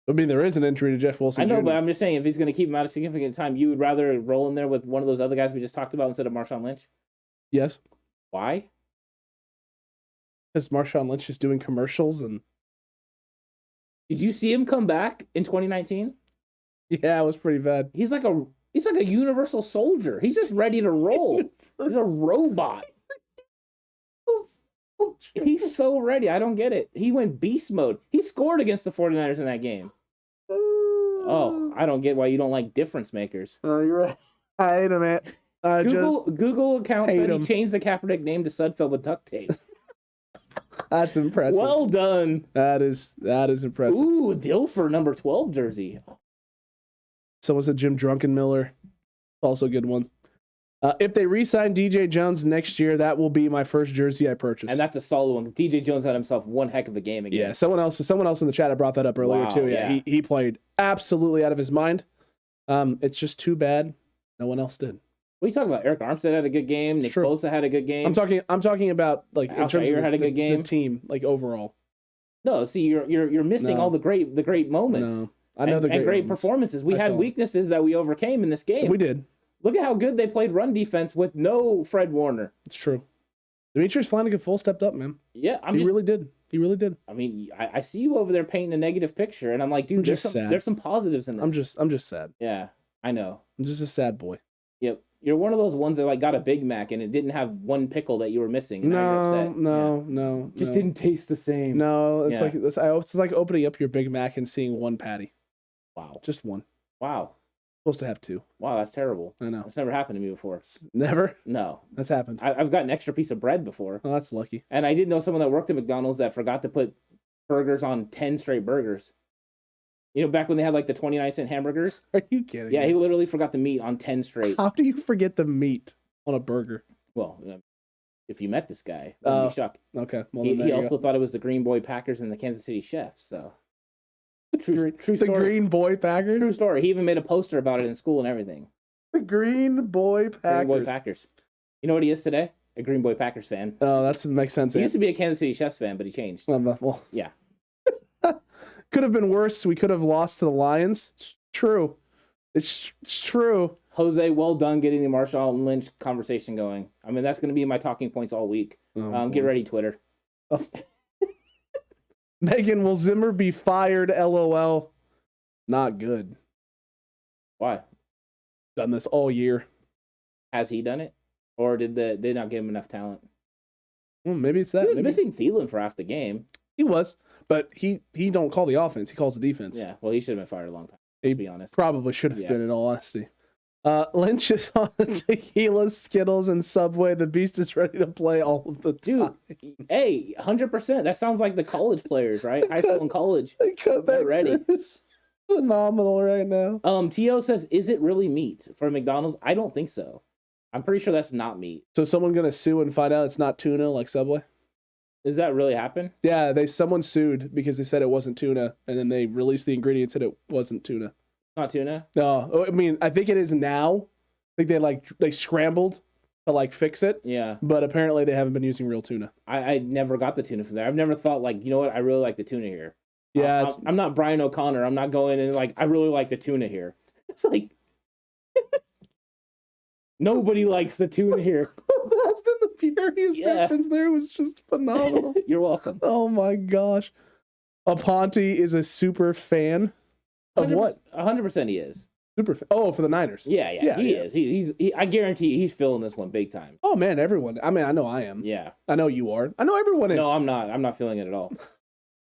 I mean, there is an injury to Jeff Wilson Jr. I know, but I'm just saying, if he's going to keep him out of significant time, you would rather roll in there with one of those other guys we just talked about instead of Marshawn Lynch? Yes. Why? Because Marshawn Lynch is doing commercials and... Did you see him come back in 2019? Yeah, it was pretty bad. He's like a universal soldier. He's just ready to roll. He's a robot. He's so ready. I don't get it. He went beast mode. He scored against the 49ers in that game. Oh, I don't get why you don't like difference makers. Oh, you're right. I hate him, man. Google account said he changed the Kaepernick name to Sudfeld with duct tape. That's impressive. Well done. That is impressive. Ooh, Dilfer number 12 jersey. Someone said Jim Drunkenmiller. Also a good one. If they re-sign DJ Jones next year, that will be my first jersey I purchase. And that's a solid one. DJ Jones had himself one heck of a game again. Yeah, someone else in the chat, I brought that up earlier too. Yeah, he played absolutely out of his mind. It's just too bad no one else did. What are you talking about? Eric Armstead had a good game. Nick Bosa had a good game. I'm talking about like in terms of had a good game. The team, like overall. No, see, you're missing all the great moments. No, I know the great performances. We had weaknesses that we overcame in this game. We did. Look at how good they played run defense with no Fred Warner. It's true. Demetrius Flanagan full stepped up, man. Yeah, he really did. He really did. I mean, I see you over there painting a negative picture, and I'm like, dude, there's some positives in this. I'm just sad. Yeah, I know. I'm just a sad boy. Yep. You're one of those ones that like got a Big Mac and it didn't have one pickle that you were missing. And No. Just didn't taste the same. No, it's like opening up your Big Mac and seeing one patty. Wow. Just one. Wow. Supposed to have two. Wow, that's terrible. I know. That's never happened to me before. Never? No. That's happened. I've got an extra piece of bread before. Oh, that's lucky. And I did know someone that worked at McDonald's that forgot to put burgers on 10 straight burgers. You know, back when they had like the 29-cent hamburgers? Are you kidding? Yeah, he literally forgot the meat on 10 straight. How do you forget the meat on a burger? Well, if you met this guy, you'd be shocked. Okay. Well, he also thought it was the Green Boy Packers and the Kansas City Chiefs, so... True story. The Green Boy Packers? True story. He even made a poster about it in school and everything. The Green Boy Packers. Green Boy Packers. You know what he is today? A Green Boy Packers fan. Oh, that makes sense. He used to be a Kansas City Chiefs fan, but he changed. Well, yeah. Could have been worse. We could have lost to the Lions. It's true. It's true. Jose, well done getting the Marshawn Lynch conversation going. I mean, that's going to be my talking points all week. Get ready, Twitter. Oh. Megan, will Zimmer be fired? LOL. Not good. Why? Done this all year. Has he done it? Or did they not give him enough talent? Well, maybe it's that. He was missing Thielen for half the game. He was, but he don't call the offense. He calls the defense. Yeah, well, he should have been fired a long time, to be honest. Probably should have been, in all honesty. Lynch is on tequila, Skittles, and Subway. The Beast is ready to play all of the time. Dude, hey, 100%. That sounds like the college players, right? High school and college. Get ready. Phenomenal right now. T.O. says, is it really meat for McDonald's? I don't think so. I'm pretty sure that's not meat. So someone going to sue and find out it's not tuna like Subway? Does that really happen? Yeah, someone sued because they said it wasn't tuna, and then they released the ingredients and it wasn't tuna. Not tuna? No, I mean, I think it is now. I think they scrambled to fix it. Yeah. But apparently they haven't been using real tuna. I never got the tuna from there. I've never thought you know what? I really like the tuna here. Yeah. I'm not Brian O'Connor. I'm not going and I really like the tuna here. It's like nobody likes the tuna here. Fast and the Furious reference there was just phenomenal. You're welcome. Oh my gosh. Aponte is a super fan of what? 100% he is. Super fan. Oh, for the Niners. Yeah, he is. He's I guarantee he's feeling this one big time. Oh man, everyone. I mean, I know I am. Yeah. I know you are. I know everyone is. No, I'm not. I'm not feeling it at all.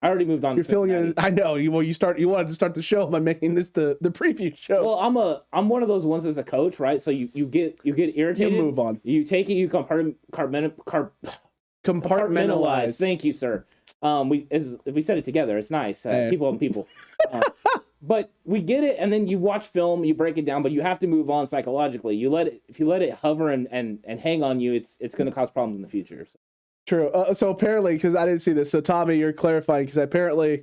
I already moved on. You're feeling it. I know. You wanted to start the show by making this the preview show. Well, I'm one of those ones as a coach, right? So you get irritated. You move on. You take it. You compartmentalize. Thank you, sir. We said it together. It's nice. People on people. But we get it, and then you watch film, you break it down, but you have to move on psychologically. If you let it hover and hang on you, it's going to cause problems in the future. So. True. So apparently, because I didn't see this, so Tommy, you're clarifying because apparently,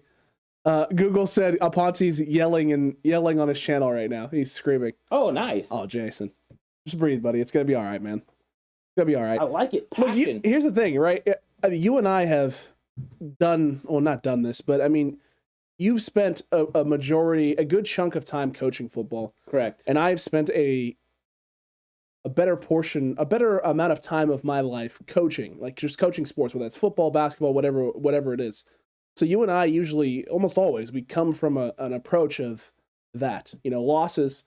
Google said Aponte's yelling on his channel right now. He's screaming. Oh, nice. Oh, Jason, just breathe, buddy. It's gonna be all right, man. It's gonna be all right. I like it. Passion. Look, here's the thing, right? I mean, you and I have not done this, but I mean, you've spent a good chunk of time coaching football. Correct. And I've spent a better amount of time of my life coaching, just coaching sports, whether it's football, basketball, whatever it is. So you and I usually, almost always, we come from an approach of that. Losses,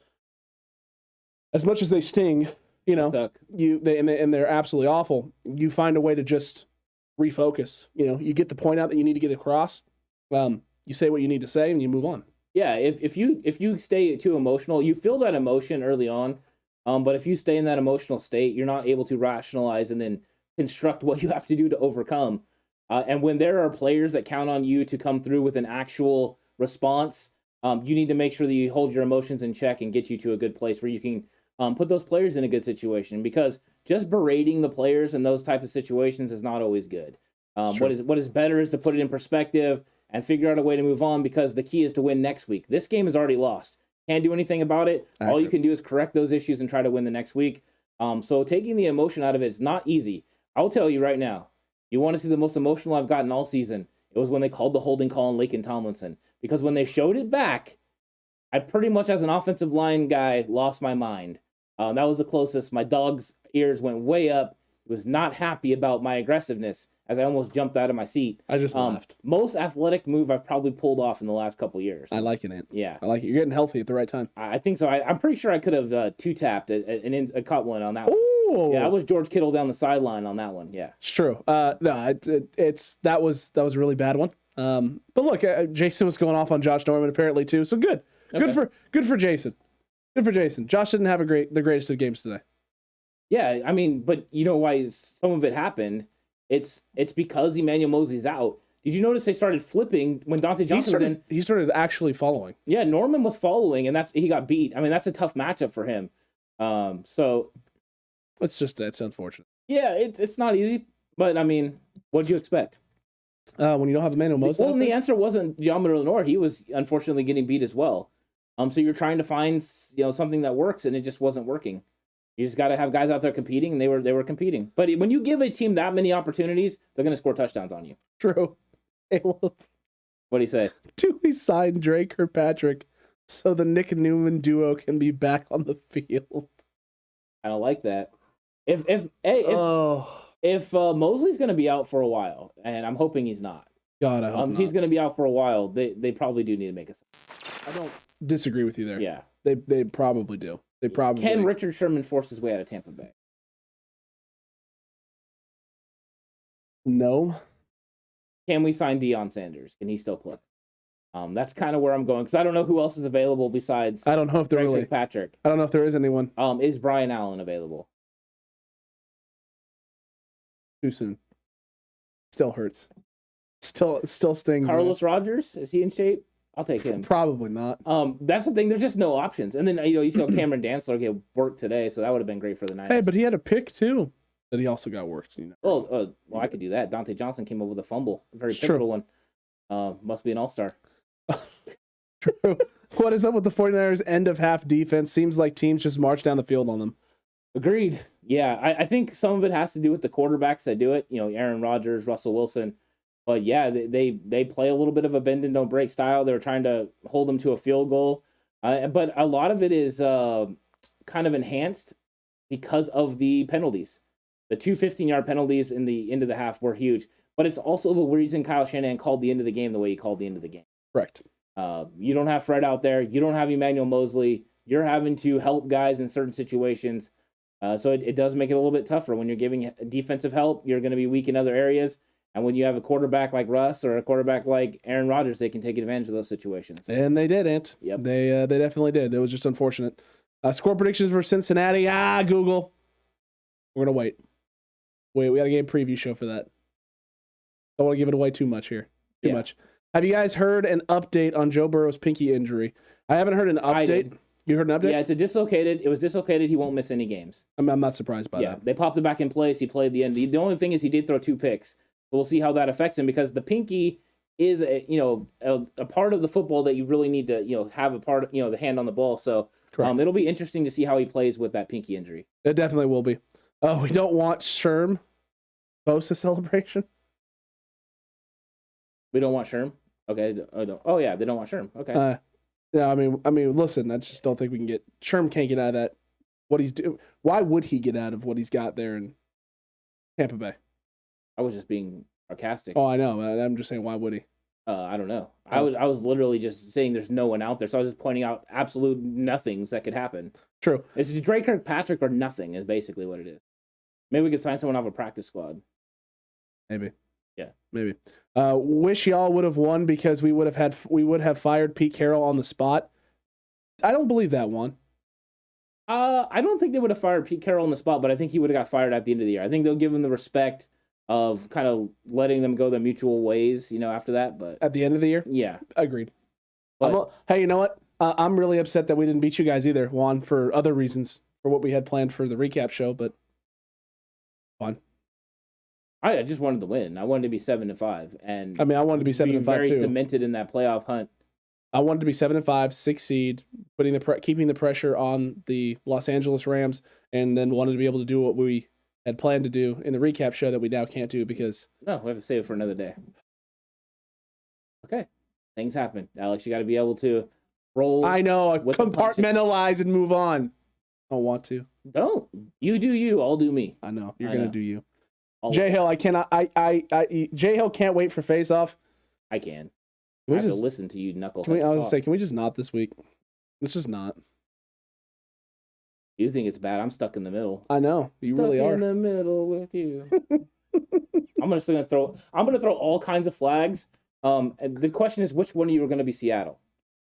as much as they sting, they're absolutely awful. You find a way to just refocus. You get the point out that you need to get across. You say what you need to say, and you move on. Yeah, if you stay too emotional, you feel that emotion early on. But if you stay in that emotional state, you're not able to rationalize and then construct what you have to do to overcome. And when there are players that count on you to come through with an actual response, you need to make sure that you hold your emotions in check and get you to a good place where you can put those players in a good situation. Because just berating the players in those type of situations is not always good. Sure. What is better is to put it in perspective and figure out a way to move on, because the key is to win next week. This game is already lost. Can't do anything about it. Accurate. All you can do is correct those issues and try to win the next week. So taking the emotion out of it is not easy. I'll tell you right now, you want to see the most emotional I've gotten all season. It was when they called the holding call on Laken Tomlinson. Because when they showed it back, I pretty much, as an offensive line guy, lost my mind. That was the closest. My dog's ears went way up. He was not happy about my aggressiveness as I almost jumped out of my seat. I just laughed. Most athletic move I've probably pulled off in the last couple years. I like it, Ant. Yeah. I like it. You're getting healthy at the right time. I think so. I'm pretty sure I could have two-tapped and caught one on that one. Ooh. Yeah, I was George Kittle down the sideline on that one. Yeah. It's true. No, that was a really bad one. But look, Jason was going off on Josh Norman apparently too. So good. Okay. Good for Jason. Good for Jason. Josh didn't have the greatest of games today. Yeah, I mean, but you know why some of it happened? It's because Emmanuel Mosley's out. Did you notice they started flipping when Dante Johnson was in? He started actually following. Yeah, Norman was following, and he got beat. I mean, that's a tough matchup for him. So it's unfortunate. Yeah, it's not easy, but I mean, what did you expect? When you don't have Emmanuel Mosley. Well, and the answer wasn't John Lenore. He was unfortunately getting beat as well. So you're trying to find something that works, and it just wasn't working. You just got to have guys out there competing, and they were competing. But when you give a team that many opportunities, they're going to score touchdowns on you. True. What do you say? Do we sign Drake Kirkpatrick so the Nick Newman duo can be back on the field? I don't like that. If Mosley's going to be out for a while, and I'm hoping he's not. God, I hope if he's going to be out for a while, they probably do need to make a. I don't disagree with you there. Yeah, they probably do. They probably can. Richard Sherman force his way out of Tampa Bay? No. Can we sign Deion Sanders? Can he still play? That's kind of where I'm going because I don't know who else is available besides. I don't know if there really Patrick. I don't know if there is anyone. Is Brian Allen available? Too soon. Still hurts. Still stings. Carlos Rogers, is he in shape? I'll take him. Probably not. That's the thing. There's just no options. And then you saw Cameron Dantzler get worked today, so that would have been great for the Niners. Hey, but he had a pick too that he also got worked. Well, I could do that. Dante Johnson came up with a fumble, a very pivotal one. Must be an all-star. True. What is up with the 49ers end of half defense? Seems like teams just march down the field on them. Agreed. Yeah, I think some of it has to do with the quarterbacks that do it. Aaron Rodgers, Russell Wilson. But yeah, they play a little bit of a bend and don't break style. They're trying to hold them to a field goal. But a lot of it is kind of enhanced because of the penalties. The 2 15-yard penalties in the end of the half were huge. But it's also the reason Kyle Shanahan called the end of the game the way he called the end of the game. Correct. You don't have Fred out there. You don't have Emmanuel Mosley. You're having to help guys in certain situations. So it does make it a little bit tougher. When you're giving defensive help, you're going to be weak in other areas. And when you have a quarterback like Russ or a quarterback like Aaron Rodgers, they can take advantage of those situations. And they did, Ant. Yep. They definitely did. It was just unfortunate. Score predictions for Cincinnati. Google. We're going to wait. We got a game preview show for that. Don't want to give it away too much here. Too much. Have you guys heard an update on Joe Burrow's pinky injury? I haven't heard an update. You heard an update? Yeah, it was dislocated. He won't miss any games. I'm not surprised by that. Yeah, they popped it back in place. He played the end. The only thing is he did throw 2 picks. We'll see how that affects him because the pinky is a part of the football that you really need to have a part of, the hand on the ball. So it'll be interesting to see how he plays with that pinky injury. It definitely will be. Oh, we don't want Sherm Bosa celebration. We don't want Sherm. Okay. Oh yeah, they don't want Sherm. Okay. Yeah, I mean, listen, I just don't think we can get Sherm can't get out of that. What he's doing? Why would he get out of what he's got there in Tampa Bay? I was just being sarcastic. Oh, I know. I'm just saying, why would he? I don't know. I was literally just saying there's no one out there, so I was just pointing out absolute nothings that could happen. True. It's Drake Kirkpatrick or nothing is basically what it is. Maybe we could sign someone off a practice squad. Maybe. Yeah. Maybe. Wish y'all would have won because we would have fired Pete Carroll on the spot. I don't believe that one. I don't think they would have fired Pete Carroll on the spot, but I think he would have got fired at the end of the year. I think they'll give him the respect of kind of letting them go their mutual ways, after that. But at the end of the year? Yeah. Agreed. Hey, you know what? I'm really upset that we didn't beat you guys either, Juan, for other reasons, for what we had planned for the recap show, but fun. I just wanted to win. I wanted to be 7-5, and I wanted to be 7-5 very too. cemented in that playoff hunt. I wanted to be 7-5, 6 seed, keeping the pressure on the Los Angeles Rams and then wanted to be able to do what we had planned to do in the recap show that we now can't do because... No, we have to save it for another day. Okay. Things happen. Alex, you got to be able to roll. I know. Compartmentalize and move on. I don't want to. Don't. You do you. I'll do me. I know. You're going to do you. J Hill, I cannot. J Hill can't wait for face off. I can. I have to listen to you knuckleheads. I was going to say, can we just not this week? Let's just not. You think it's bad? I'm stuck in the middle. I know. You really are. Stuck in the middle with you. I'm gonna throw all kinds of flags. And the question is, which one of you are going to be Seattle?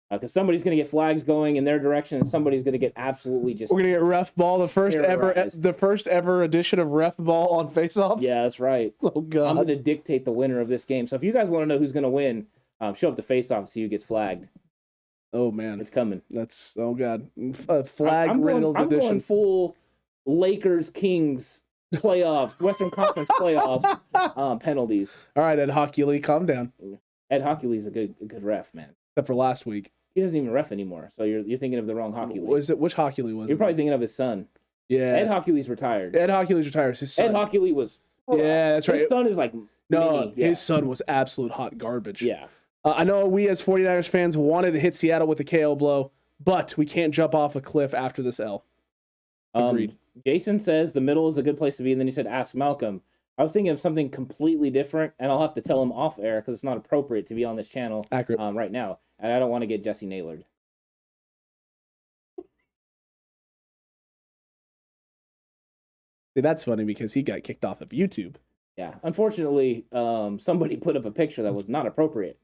Because somebody's going to get flags going in their direction, and somebody's going to get absolutely just. We're going to get ref ball, the first ever edition of ref ball on face off. Yeah, that's right. Oh God! I'm going to dictate the winner of this game. So if you guys want to know who's going to win, show up to face off and see who gets flagged. Oh man, it's coming. That's God. Flag riddled edition. I'm going full Lakers Kings playoffs, Western Conference playoffs penalties. All right, Ed Hockey, calm down. Ed Hockey's a good ref, man. Except for last week. He doesn't even ref anymore, so you're thinking of the wrong Hockey League. Which Hockey League was it? You're probably thinking of his son. Yeah. Ed Hockey's retired. Ed Hockey's retired. His son. Ed Hockey was. Yeah, that's right. His son is like. His son was absolute hot garbage. Yeah. I know we as 49ers fans wanted to hit Seattle with a KO blow, but we can't jump off a cliff after this L. Agreed. Jason says the middle is a good place to be, and then he said, ask Malcolm. I was thinking of something completely different, and I'll have to tell him off air because it's not appropriate to be on this channel right now, and I don't want to get Jesse Naylord. See, that's funny because he got kicked off of YouTube. Yeah, unfortunately, somebody put up a picture that was not appropriate.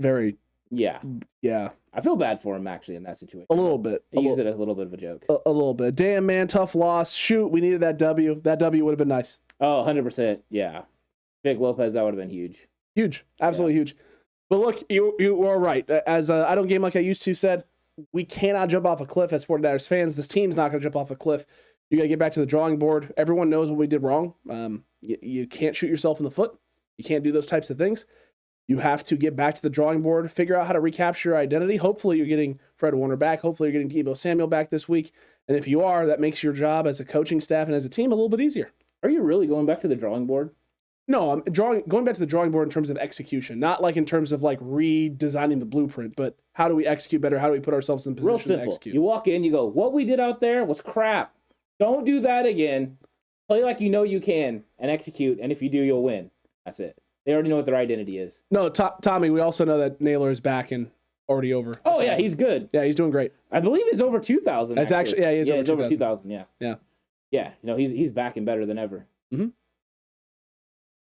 Very. Yeah. Yeah. I feel bad for him, actually, in that situation. A little bit. He used it as a little bit of a joke. A little bit. Damn, man, tough loss. Shoot, we needed that W. That W would have been nice. Oh, 100%. Yeah. Vic Lopez, that would have been huge. Huge. Absolutely huge. But look, you were right. As I don't game like I used to said, we cannot jump off a cliff as 49ers fans. This team's not going to jump off a cliff. You got to get back to the drawing board. Everyone knows what we did wrong. You can't shoot yourself in the foot. You can't do those types of things. You have to get back to the drawing board, figure out how to recapture your identity. Hopefully you're getting Fred Warner back. Hopefully you're getting Deebo Samuel back this week. And if you are, that makes your job as a coaching staff and as a team a little bit easier. Are you really going back to the drawing board? No, I'm going back to the drawing board in terms of execution, not like in terms of like redesigning the blueprint, but how do we execute better? How do we put ourselves in position to execute? You walk in, you go, what we did out there was crap. Don't do that again. Play like you know you can and execute, and if you do, you'll win. That's it. They already know what their identity is. No, Tommy, we also know that Naylor is back and already over. Oh, yeah, he's good. Yeah, he's doing great. I believe he's over 2,000. That's actually yeah, he's over 2,000, yeah. Yeah. Yeah, he's back and better than ever. Mm-hmm.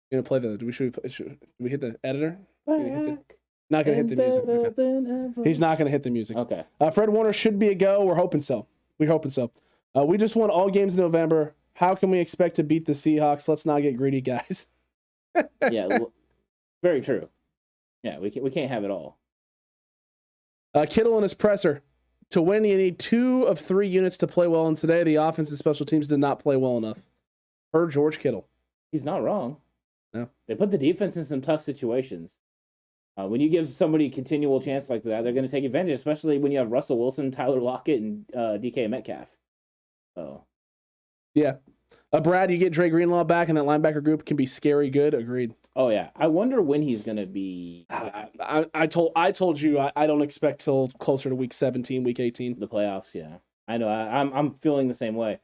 You're going to play the... Should we hit the editor? Not going to hit the music. Okay. He's not going to hit the music. Okay. Fred Warner should be a go. We're hoping so. We're hoping so. We just won all games in November. How can we expect to beat the Seahawks? Let's not get greedy, guys. Yeah, very true. Yeah, we can't have it all. Kittle and his presser. To win, you need 2 of 3 units to play well, and today the offense and special teams did not play well enough. Per George Kittle. He's not wrong. No. They put the defense in some tough situations. When you give somebody a continual chance like that, they're going to take advantage, especially when you have Russell Wilson, Tyler Lockett, and DK Metcalf. So. Yeah. Brad, you get Dre Greenlaw back, and that linebacker group can be scary good. Agreed. Oh yeah, I wonder when he's gonna be. I told you I don't expect till closer to week 17, week 18. The playoffs, yeah. I know. I'm feeling the same way.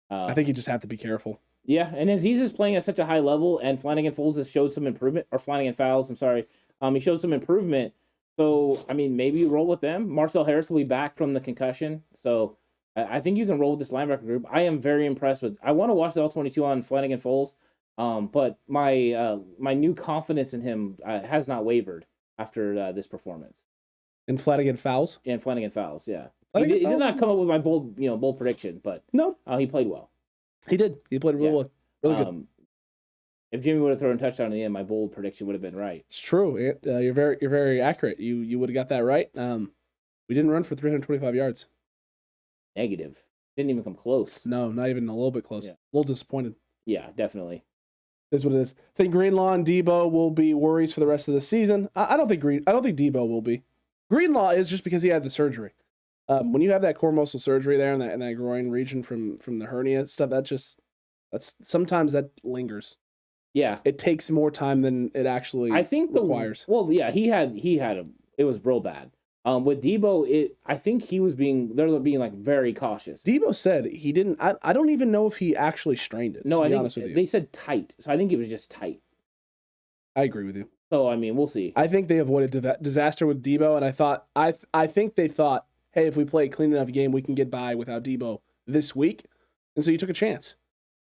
I think you just have to be careful. Yeah, and Aziz is playing at such a high level, and Flanagan Fowles has showed some improvement, or Flanagan Fowles, I'm sorry. He showed some improvement. So I mean, maybe you roll with them. Marcel Harris will be back from the concussion, so. I think you can roll with this linebacker group. I am very impressed with. I want to watch the All-22 on Flanagan Fowles, but my new confidence in him has not wavered after this performance. In Flanagan Fowles? Yeah, in Flanagan Fowles, yeah. He Flanagan did Fowles? not come up with my bold prediction, but no, he played well. He did. He played really well, really good. If Jimmy would have thrown a touchdown in the end, my bold prediction would have been right. It's true. You're very accurate. You would have got that right. We didn't run for 325 yards. Negative. Didn't even come close. No, not even a little bit close. Yeah. A little disappointed. Yeah, definitely. That's what it is. I think Greenlaw and Deebo will be worries for the rest of the season. I don't think Deebo will be. Greenlaw is just because he had the surgery. When you have that core muscle surgery there and that groin region from the hernia stuff, that's sometimes that lingers. Yeah, it takes more time than it actually requires. It was real bad. With Debo, I think they're being like very cautious. Debo said he didn't. I don't even know if he actually strained it. No, to I be think honest with you. they said tight, so I think it was just tight. I agree with you. So I mean, we'll see. I think they avoided disaster with Debo, and I think they thought, hey, if we play a clean enough game, we can get by without Debo this week, and so you took a chance.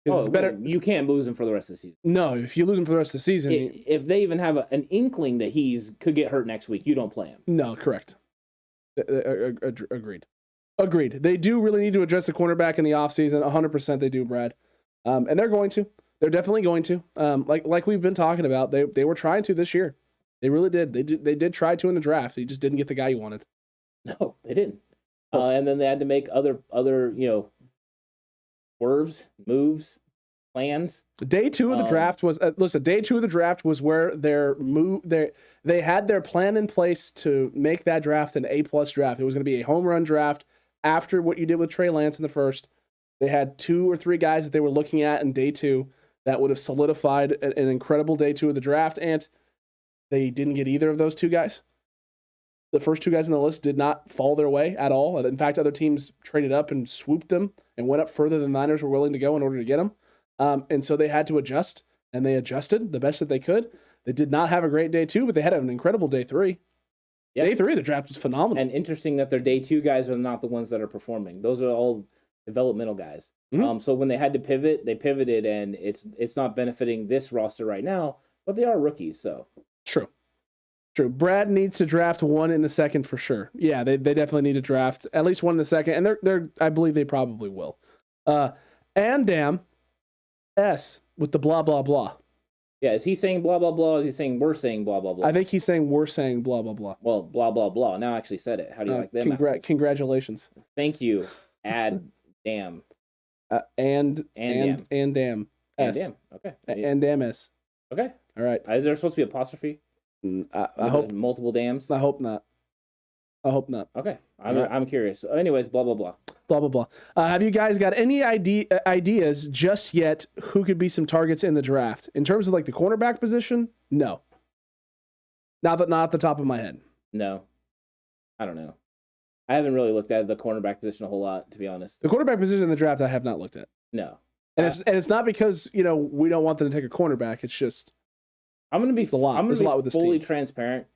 It's better. You can't lose him for the rest of the season. No, if you lose him for the rest of the season, if they even have an inkling that could get hurt next week, you don't play him. No, correct. Agreed. They do really need to address the cornerback in the offseason. 100% they do, Brad. And they're going to. They're definitely going to. Like we've been talking about, they were trying to this year. They really did. They did try to in the draft. You just didn't get the guy you wanted. No, they didn't. And then they had to make other swerves, moves, plans. Day two of the draft was Day two of the draft was where they had their plan in place to make that draft an A+ draft. It was going to be a home run draft after what you did with Trey Lance in the first. They had 2 or 3 guys that they were looking at in day 2 that would have solidified an incredible day 2 of the draft, and they didn't get either of those 2 guys. The first 2 guys on the list did not fall their way at all. In fact, other teams traded up and swooped them and went up further than the Niners were willing to go in order to get them. And so they had to adjust, and they adjusted the best that they could. They did not have a great day 2, but they had an incredible day 3. Yep. Day 3 of the draft was phenomenal. And interesting that their day 2 guys are not the ones that are performing. Those are all developmental guys. Mm-hmm. So when they had to pivot, they pivoted, and it's not benefiting this roster right now, but they are rookies, so. True. Brad needs to draft 1 in the second for sure. Yeah, they definitely need to draft at least 1 in the second, and they're I believe they probably will. And damn S with the blah blah blah. Yeah, is he saying blah blah blah? Or is he saying we're saying blah blah blah? I think he's saying we're saying blah blah blah. Well, blah blah blah. Now I actually said it. How do you like them? Congratulations. Thank you. Add damn. And damn. S. And damn. Okay. And damn S. Okay. All right. Is there supposed to be apostrophe? I hope multiple dams. I hope not. Okay. I'm curious. Anyways, blah blah blah. Blah blah blah. Have you guys got any ideas just yet who could be some targets in the draft in terms of like the cornerback position? No. Not at the top of my head. No. I don't know. I haven't really looked at the cornerback position a whole lot, to be honest. The quarterback position in the draft, I have not looked at. No. And it's not because we don't want them to take a cornerback. It's just I'm going to be fully team. Transparent.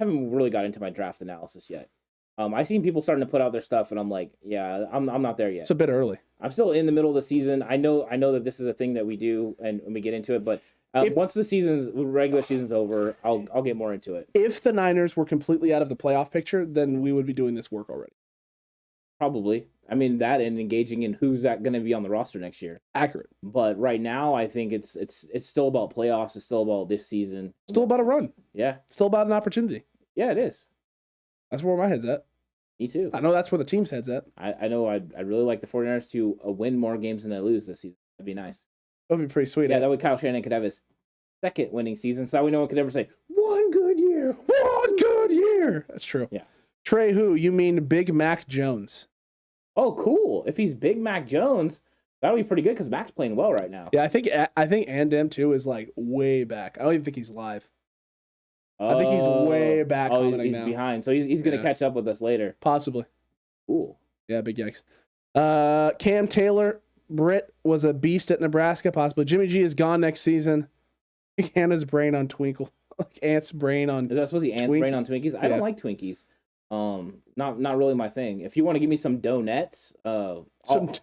I haven't really got into my draft analysis yet. I've seen people starting to put out their stuff, and I'm like, yeah, I'm not there yet. It's a bit early. I'm still in the middle of the season. I know that this is a thing that we do, and we get into it. But once the regular season's over, I'll get more into it. If the Niners were completely out of the playoff picture, then we would be doing this work already. Probably. I mean, that and engaging in who's that going to be on the roster next year. Accurate. But right now, I think it's still about playoffs. It's still about this season. Still about a run. Yeah. Still about an opportunity. Yeah, it is. That's where my head's at. Me too. I know that's where the team's head's at. I know I'd really like the 49ers to win more games than they lose this season. That'd be nice. That would be pretty sweet. Yeah, that way Kyle Shanahan could have his second winning season. So that way no one could ever say, one good year. That's true. Yeah. Trey who? You mean Big Mac Jones. Oh, cool. If he's Big Mac Jones, that'll be pretty good because Mac's playing well right now. Yeah, I think Andem too is like way back. I don't even think he's live. I think he's way back. He's now. Behind, so he's going to catch up with us later. Possibly. Cool. Yeah, big yikes. Cam Taylor, Britt was a beast at Nebraska. Possibly. Jimmy G is gone next season. Hannah's brain on Twinkle. Ant's brain on. Is that supposed to be Ant's brain on Twinkies? I don't like Twinkies. Not really my thing. If you want to give me some donuts, donuts,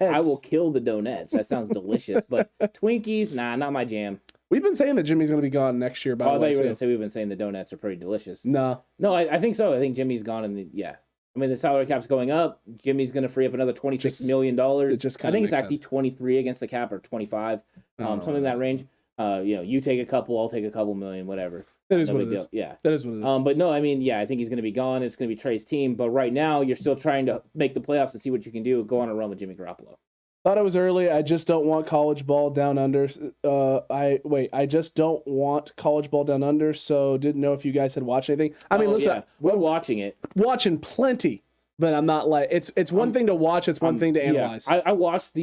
I will kill the donuts. That sounds delicious. But Twinkies, nah, not my jam. We've been saying that Jimmy's going to be gone next year. I thought you were going to say we've been saying the donuts are pretty delicious. No, I think so. I think Jimmy's gone, and I mean the salary cap's going up. Jimmy's going to free up another $26 million. I think it's actually 23 against the cap or 25, something in that range. You take a couple, I'll take a couple million, whatever. That is what it is. Yeah, that is what it is. But no, I mean, I think he's going to be gone. It's going to be Trey's team. But right now, you're still trying to make the playoffs and see what you can do. Go on a run with Jimmy Garoppolo. Thought it was early. I just don't want college ball down under. I just don't want college ball down under. So didn't know if you guys had watched anything. I mean, listen, we're watching it. Watching plenty. but I'm not like it's one thing to watch. It's one thing to analyze. Yeah. I watched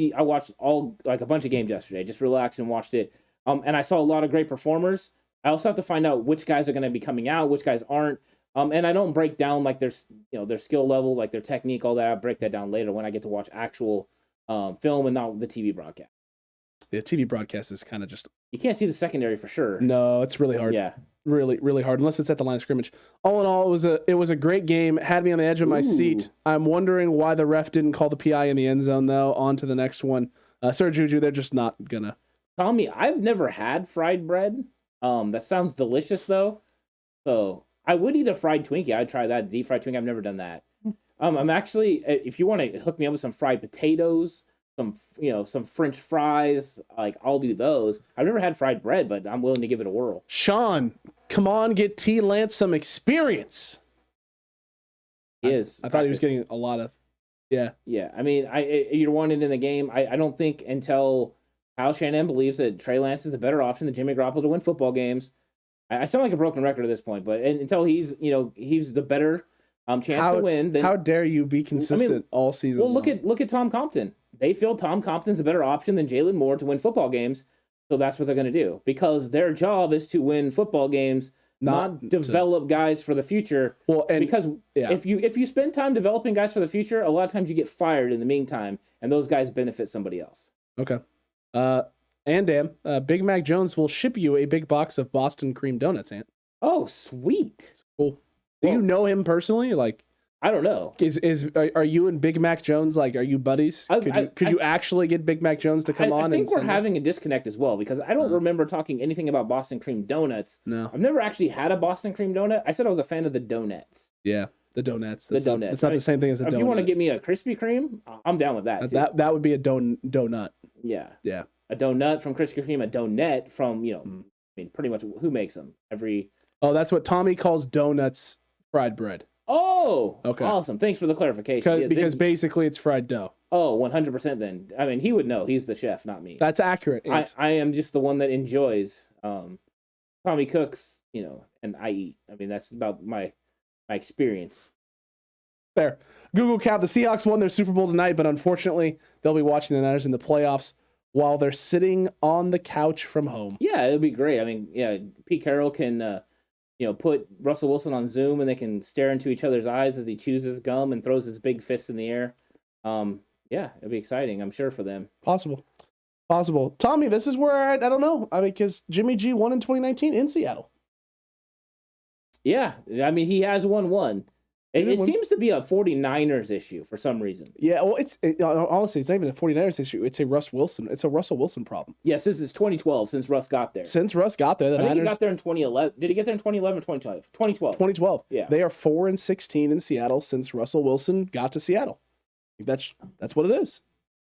all like a bunch of games yesterday. Just relaxed and watched it. And I saw a lot of great performers. I also have to find out which guys are going to be coming out, which guys aren't. And I don't break down like their skill level, like their technique, all that. I break that down later when I get to watch actual film and not the TV broadcast. The TV broadcast is kind of just... You can't see the secondary for sure. No, it's really hard. Yeah. Really, really hard, unless it's at the line of scrimmage. All in all, it was a great game. Had me on the edge of my seat. I'm wondering why the ref didn't call the PI in the end zone, though. On to the next one. Sir Juju, they're just not going to... Tommy, I've never had fried bread. That sounds delicious, though. So I would eat a fried Twinkie. I'd try that. Deep fried Twinkie. I've never done that. I'm actually, if you want to hook me up with some fried potatoes, some French fries, like I'll do those. I've never had fried bread, but I'm willing to give it a whirl. Sean, come on, get T. Lance some experience. He is. I thought he was getting a lot of, yeah. Yeah, I mean, you're wanted in the game. I don't think until Kyle Shanahan believes that Trey Lance is a better option than Jimmy Garoppolo to win football games. I sound like a broken record at this point, but until he's the better chance to win. Then, how dare you be consistent all season? Well, look at Tom Compton. They feel Tom Compton's a better option than Jalen Moore to win football games, so that's what they're going to do because their job is to win football games, not develop guys for the future. Well, because if you spend time developing guys for the future, a lot of times you get fired in the meantime, and those guys benefit somebody else. Okay. And Dan, Big Mac Jones will ship you a big box of Boston cream donuts, Ant. Oh, sweet. That's cool. Do you know him personally? Like, I don't know. Are you and Big Mac Jones, like, are you buddies? Could you actually get Big Mac Jones to come on? I think we're having a disconnect as well because I don't remember talking anything about Boston cream donuts. No. I've never actually had a Boston cream donut. I said I was a fan of the donuts. Yeah, the donuts. It's not the same thing as a donut. If you want to get me a Krispy Kreme, I'm down with that. That would be a donut. Yeah. Yeah. A donut from Krispy Kreme, a donut from, I mean, pretty much who makes them? Oh, that's what Tommy calls donuts fried bread. Oh, okay. Awesome. Thanks for the clarification. Because basically it's fried dough. Oh, 100% then. I mean, he would know. He's the chef, not me. That's accurate. I am just the one that enjoys. Tommy cooks, and I eat. I mean, that's about my experience. Fair. Google count. The Seahawks won their Super Bowl tonight, but unfortunately, they'll be watching the Niners in the playoffs while they're sitting on the couch from home. Yeah, it'll be great. I mean, Pete Carroll can... put Russell Wilson on Zoom and they can stare into each other's eyes as he chews his gum and throws his big fist in the air. It'll be exciting, I'm sure, for them. Possible. Tommy, this is where I don't know. I mean, because Jimmy G won in 2019 in Seattle. Yeah, I mean, he has won. It seems to be a 49ers issue for some reason. Yeah, well, honestly, it's not even a 49ers issue. It's a Russell Wilson problem. Yes, this is 2012 since Russ got there. The Niners... he got there in 2011. Did he get there in 2011 or 2012? 2012. Yeah. They are 4-16 in Seattle since Russell Wilson got to Seattle. That's what it is.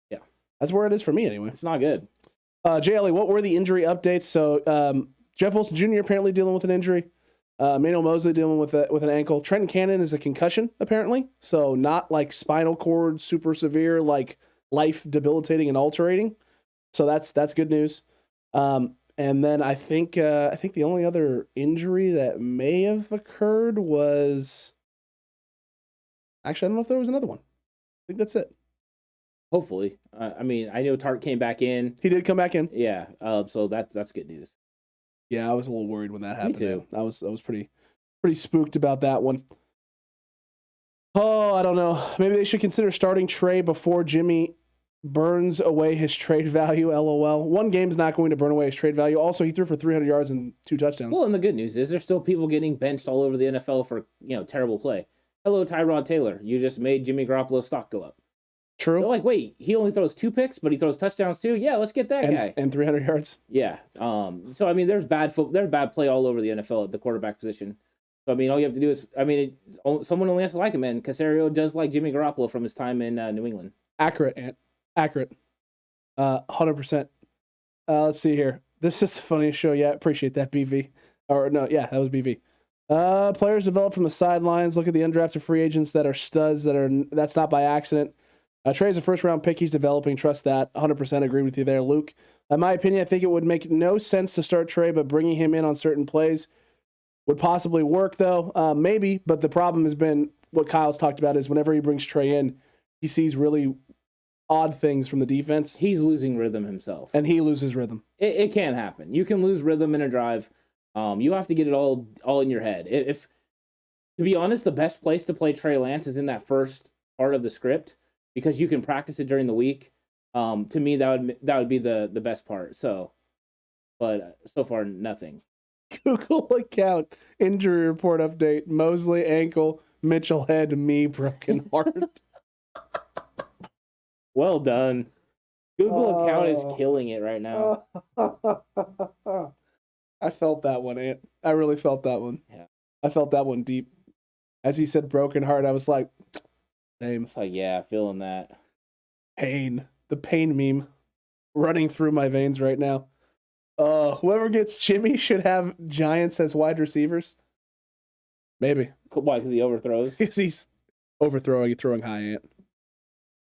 Yeah. That's where it is for me anyway. It's not good. JLE, what were the injury updates? So Jeff Wilson Jr. apparently dealing with an injury. Manuel Mosley dealing with an ankle. Trenton Cannon is a concussion, apparently. So not like spinal cord, super severe, like life debilitating and altering. So that's good news. And then I think the only other injury that may have occurred was... Actually, I don't know if there was another one. I think that's it. Hopefully. I mean, I know Tart came back in. He did come back in. Yeah. So that's good news. Yeah, I was a little worried when that happened. Me too. I was pretty spooked about that one. Oh, I don't know. Maybe they should consider starting Trey before Jimmy burns away his trade value. LOL. One game's not going to burn away his trade value. Also, he threw for 300 yards and 2 touchdowns. Well, and the good news is there's still people getting benched all over the NFL for terrible play. Hello, Tyrod Taylor. You just made Jimmy Garoppolo's stock go up. True. They're like, wait, he only throws 2 picks, but he throws touchdowns too? Yeah, let's get that guy. And 300 yards? Yeah. So, I mean, there's bad play all over the NFL at the quarterback position. So, I mean, all you have to do is, someone only has to like him, and Caserio does like Jimmy Garoppolo from his time in New England. Accurate, Ant. Accurate. 100%. Let's see here. This is the funniest show yet. Appreciate that, BV. Or, no, yeah, that was BV. Players develop from the sidelines. Look at the undrafted free agents that are studs. That's not by accident. Trey's a first-round pick. He's developing. Trust that. 100% agree with you there, Luke. In my opinion, I think it would make no sense to start Trey, but bringing him in on certain plays would possibly work, though. Maybe, but the problem has been what Kyle's talked about is whenever he brings Trey in, he sees really odd things from the defense. He's losing rhythm himself. And he loses rhythm. It can happen. You can lose rhythm in a drive. You have to get it all in your head. If to be honest, the best place to play Trey Lance is in that first part of the script because you can practice it during the week. To me, that would be the best part. So, but so far nothing. Google account injury report update: Mosley ankle, Mitchell head, me broken heart. Well done. Google account is killing it right now. I felt that one, Ant. I really felt that one. Yeah. I felt that one deep. As he said broken heart, I was like, same. It's like, yeah, feeling that. Pain. The pain meme running through my veins right now. Whoever gets Jimmy should have Giants as wide receivers. Maybe. Why? Because he overthrows? Because he's throwing high, Ant.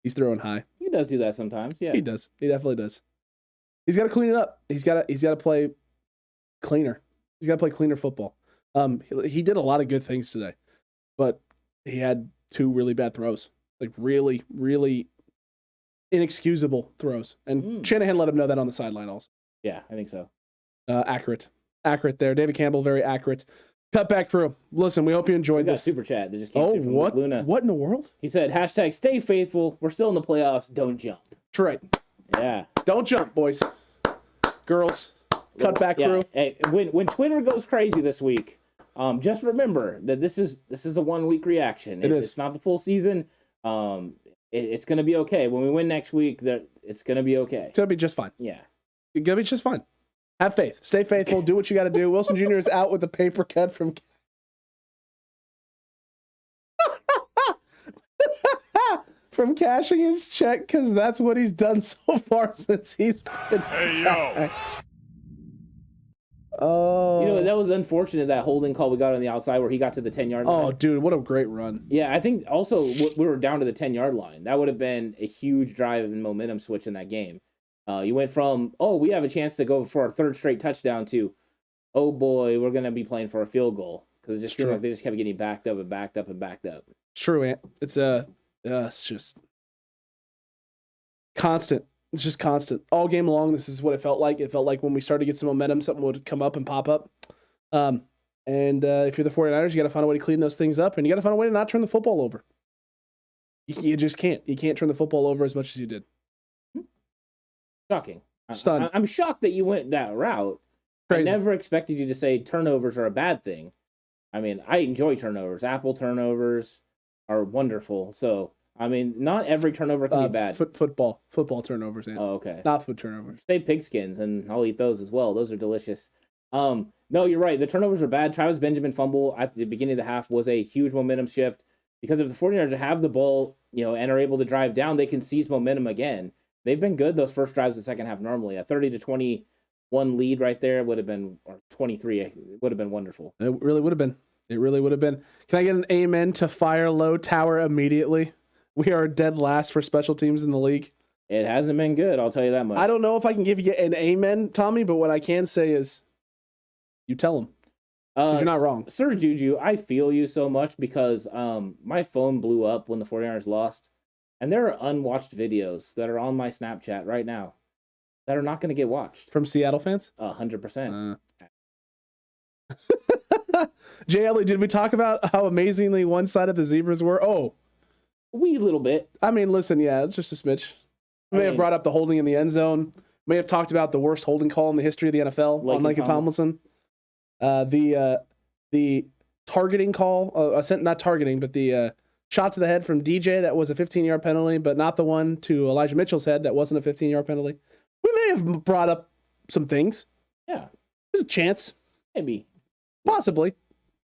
He's throwing high. He does do that sometimes, yeah. He does. He definitely does. He's got to clean it up. He's got to play cleaner. He's got to play cleaner football. He did a lot of good things today, but he had 2 really bad throws. Like really, really inexcusable throws. And Shanahan let him know that on the sideline also. Yeah, I think so. Accurate there. David Campbell, very accurate. Cutback crew. Listen, we hope you enjoyed this. Super chat that just came through from what? Luna. What in the world? He said, #stay faithful. We're still in the playoffs. Don't jump. That's right. Yeah. Don't jump, boys. Girls. Cutback crew. Hey, when Twitter goes crazy this week, just remember that this is a 1 week reaction. It's not the full season. It's gonna be okay. When we win next week, it's gonna be okay. It's gonna be just fine. Yeah. It's gonna be just fine. Have faith. Stay faithful. Do what you got to do. Wilson Jr. is out with a paper cut from cashing his check because that's what he's done so far since he's been. Hey, yo. Oh. That was unfortunate, that holding call we got on the outside where he got to the 10-yard line. Oh, dude, what a great run. Yeah, I think also we were down to the 10-yard line. That would have been a huge drive and momentum switch in that game. You went from, we have a chance to go for our 3rd straight touchdown to, oh boy, we're going to be playing for a field goal. Because it just seemed like they just kept getting backed up and backed up and backed up. True, Ant. It's just constant. It's just constant. All game long, this is what it felt like. It felt like when we started to get some momentum, something would come up and pop up. And if you're the 49ers, you got to find a way to clean those things up, and you got to find a way to not turn the football over. You just can't. You can't turn the football over as much as you did. Shocking. Stunned. I'm shocked that you went that route. Crazy. I never expected you to say turnovers are a bad thing. I mean, I enjoy turnovers. Apple turnovers are wonderful. So, I mean, not every turnover can be bad. Football turnovers. Ant. Oh, okay. Not food turnovers. Say pigskins, and I'll eat those as well. Those are delicious. No, you're right. The turnovers are bad. Travis Benjamin fumble at the beginning of the half was a huge momentum shift because if the 49ers have the ball, and are able to drive down, they can seize momentum again. They've been good those first drives of the second half normally. A 30-21 lead right there would have been, or 23 would have been wonderful. It really would have been. It really would have been. Can I get an amen to fire low tower immediately? We are dead last for special teams in the league. It hasn't been good, I'll tell you that much. I don't know if I can give you an amen, Tommy, but what I can say is you tell him. You're not wrong. Sir Juju, I feel you so much because my phone blew up when the 49ers lost. And there are unwatched videos that are on my Snapchat right now that are not going to get watched. From Seattle fans? 100%. Jay Ellie, did we talk about how amazingly one-sided the zebras were? Oh. A wee little bit. I mean, listen, yeah, it's just a smidge. We may have brought up the holding in the end zone. May have talked about the worst holding call in the history of the NFL on Laken Tomlinson. The targeting call, not targeting, but the shot to the head from DJ that was a 15-yard penalty, but not the one to Elijah Mitchell's head that wasn't a 15-yard penalty. We may have brought up some things. Yeah. There's a chance. Maybe. Possibly.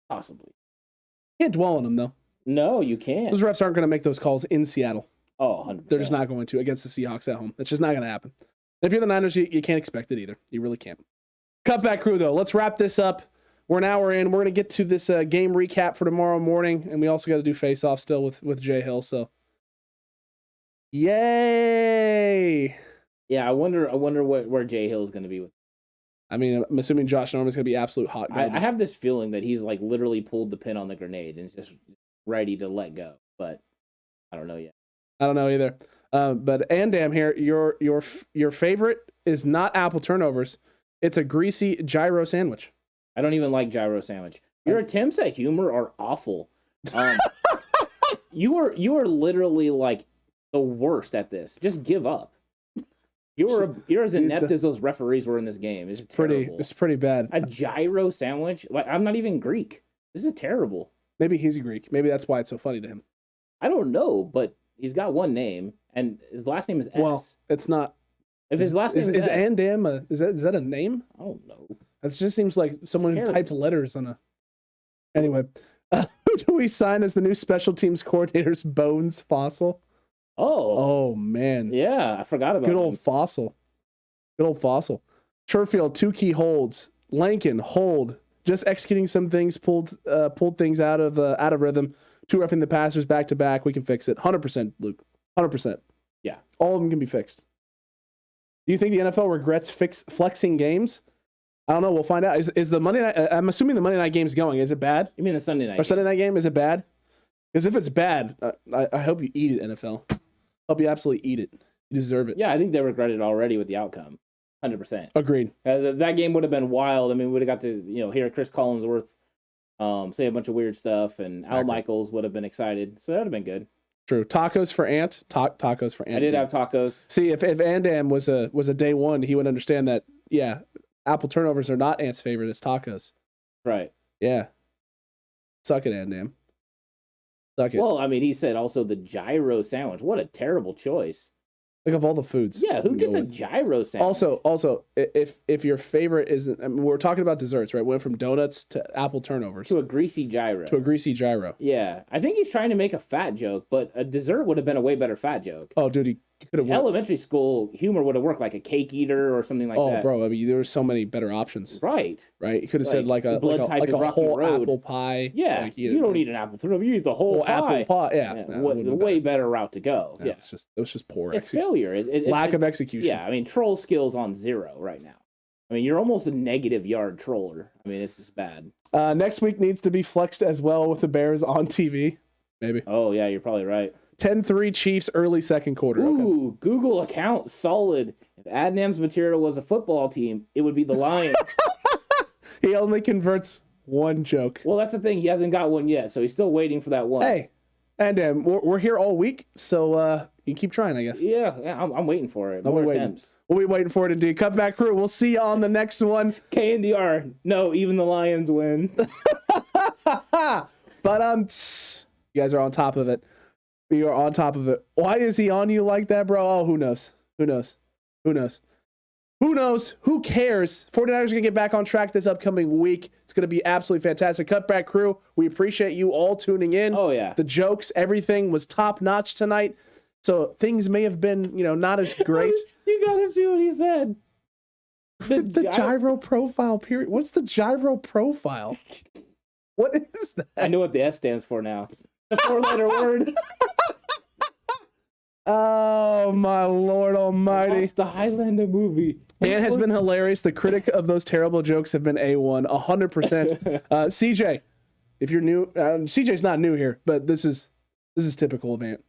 Can't dwell on them, though. No, you can't. Those refs aren't going to make those calls in Seattle. Oh, 100%. They're just not going to against the Seahawks at home. That's just not going to happen. And if you're the Niners, you can't expect it either. You really can't. Cutback crew, though. Let's wrap this up. We're an hour in. We're going to get to this game recap for tomorrow morning, and we also got to do face-off still with Jay Hill. So, yay! Yeah, I wonder where Jay Hill is going to be with. I mean, I'm assuming Josh Norman's going to be absolute hot garbage. I have this feeling that he's like literally pulled the pin on the grenade and it's just ready to let go, but I don't know yet. I don't know either. But Andam here, your favorite is not apple turnovers. It's a greasy gyro sandwich. I don't even like gyro sandwich. Your attempts at humor are awful. You are literally like the worst at this. Just give up. You're as inept as those referees were in this game. It's terrible. It's pretty bad. A gyro sandwich? Like, I'm not even Greek. This is terrible. Maybe he's Greek. Maybe that's why it's so funny to him. I don't know, but he's got one name, and his last name is S. Well, it's not. If his last name is S, Andam, is that a name? I don't know. It just seems like someone who typed letters on a. Anyway, who do we sign as the new special teams coordinators? Bones Fossil. Oh man. Yeah, I forgot about good old Fossil. Good old Fossil. Sherfield, 2 key holds. Lankin, hold. Just executing some things, pulled things out of rhythm. 2 roughing the passers back to back. We can fix it. 100%, Luke. 100%. Yeah. All of them can be fixed. Do you think the NFL regrets flexing games? I don't know. We'll find out. Is the Monday night? I'm assuming the Monday night game's going. Is it bad? You mean the Sunday night? Or Sunday night game? Is it bad? Because if it's bad, I hope you eat it, NFL. I hope you absolutely eat it. You deserve it. Yeah, I think they regret it already with the outcome. 100%. Agreed. That game would have been wild. I mean, we would have got to hear Chris Collinsworth say a bunch of weird stuff, and Al Michaels would have been excited. So that would have been good. True. Tacos for Ant. Tacos for Ant. I did have tacos. See, if Andam was a day one, he would understand that. Yeah, apple turnovers are not Ant's favorite. It's tacos. Right. Yeah. Suck it, Andam. Suck it. Well, I mean, he said also the gyro sandwich. What a terrible choice. Like of all the foods. Yeah, who gets a gyro sandwich? Also, if your favorite isn't, I mean, we're talking about desserts, right? Went from donuts to apple turnovers to a greasy gyro. Yeah, I think he's trying to make a fat joke, but a dessert would have been a way better fat joke. Oh, dude, he could have. Elementary school humor would have worked, like a cake eater or something like that. Oh, bro, I mean, there were so many better options. Right. He could have said like a whole apple pie. Yeah, like, you don't eat an apple turnover. You eat the whole pie. Apple pie. Yeah, way better route to go. Yeah, it was just poor. It's failure. Lack of execution. Yeah, I mean, troll skills on 0 right now. I mean, you're almost a negative yard troller. I mean, it's just bad. Next week needs to be flexed as well with the Bears on TV. Maybe. Oh, yeah, you're probably right. 10-3 Chiefs early second quarter. Ooh, okay. Google account solid. If Adnam's material was a football team, it would be the Lions. He only converts one joke. Well, that's the thing. He hasn't got one yet, so he's still waiting for that one. Hey, and we're here all week, so you keep trying, I guess. Yeah, I'm waiting for it. More attempts. We'll be waiting for it indeed. Cutback crew, we'll see you on the next one. KNDR. No, even the Lions win. But you guys are on top of it. You are on top of it. Why is he on you like that, bro? Oh, who knows? Who knows? Who knows? Who knows? Who cares? 49ers are going to get back on track this upcoming week. It's going to be absolutely fantastic. Cutback crew, we appreciate you all tuning in. Oh, yeah. The jokes, everything was top-notch tonight. So things may have been, not as great. You got to see what he said. The gyro profile period. What's the gyro profile? What is that? I know what the S stands for now. The 4-letter word. Oh, my Lord almighty. It's the Highlander movie. Ant has been hilarious. The critic of those terrible jokes have been A1, 100%. CJ, if you're new, CJ's not new here, but this is typical of Ant.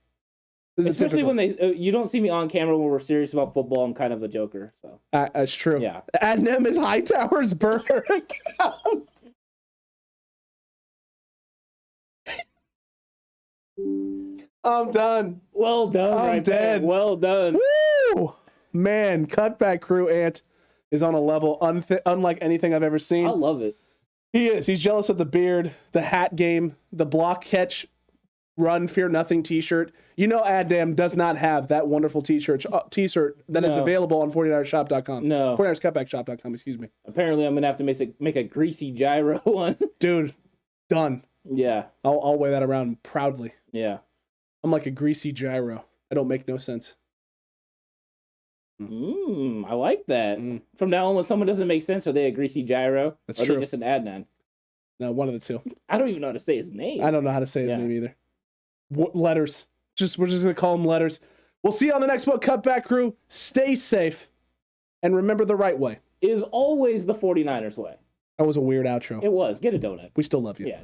Especially when you don't see me on camera when we're serious about football. I'm kind of a joker. So that's true. Yeah. Adnem is Hightower's burner account. I'm done. Well done. I'm dead. There. Well done. Woo! Man, Cutback crew Ant is on a level unlike anything I've ever seen. I love it. He is. He's jealous of the beard, the hat game, the block catch, run, fear nothing t-shirt. Adam does not have that wonderful t-shirt that is available on 49ershop.com. No. 49erscutbackshop.com, excuse me. Apparently I'm going to have to make a greasy gyro one. Dude, done. Yeah. I'll wear that around proudly. Yeah. I'm like a greasy gyro. I don't make no sense. I like that. From now on, when someone doesn't make sense, are they a greasy gyro? That's true. Or are they just an Adnan? No, one of the two. I don't even know how to say his name. I don't know how to say his name either. Letters. We're just going to call them letters. We'll see you on the next one, Cutback crew. Stay safe. And remember the right way. Is always the 49ers way. That was a weird outro. It was. Get a donut. We still love you. Yeah.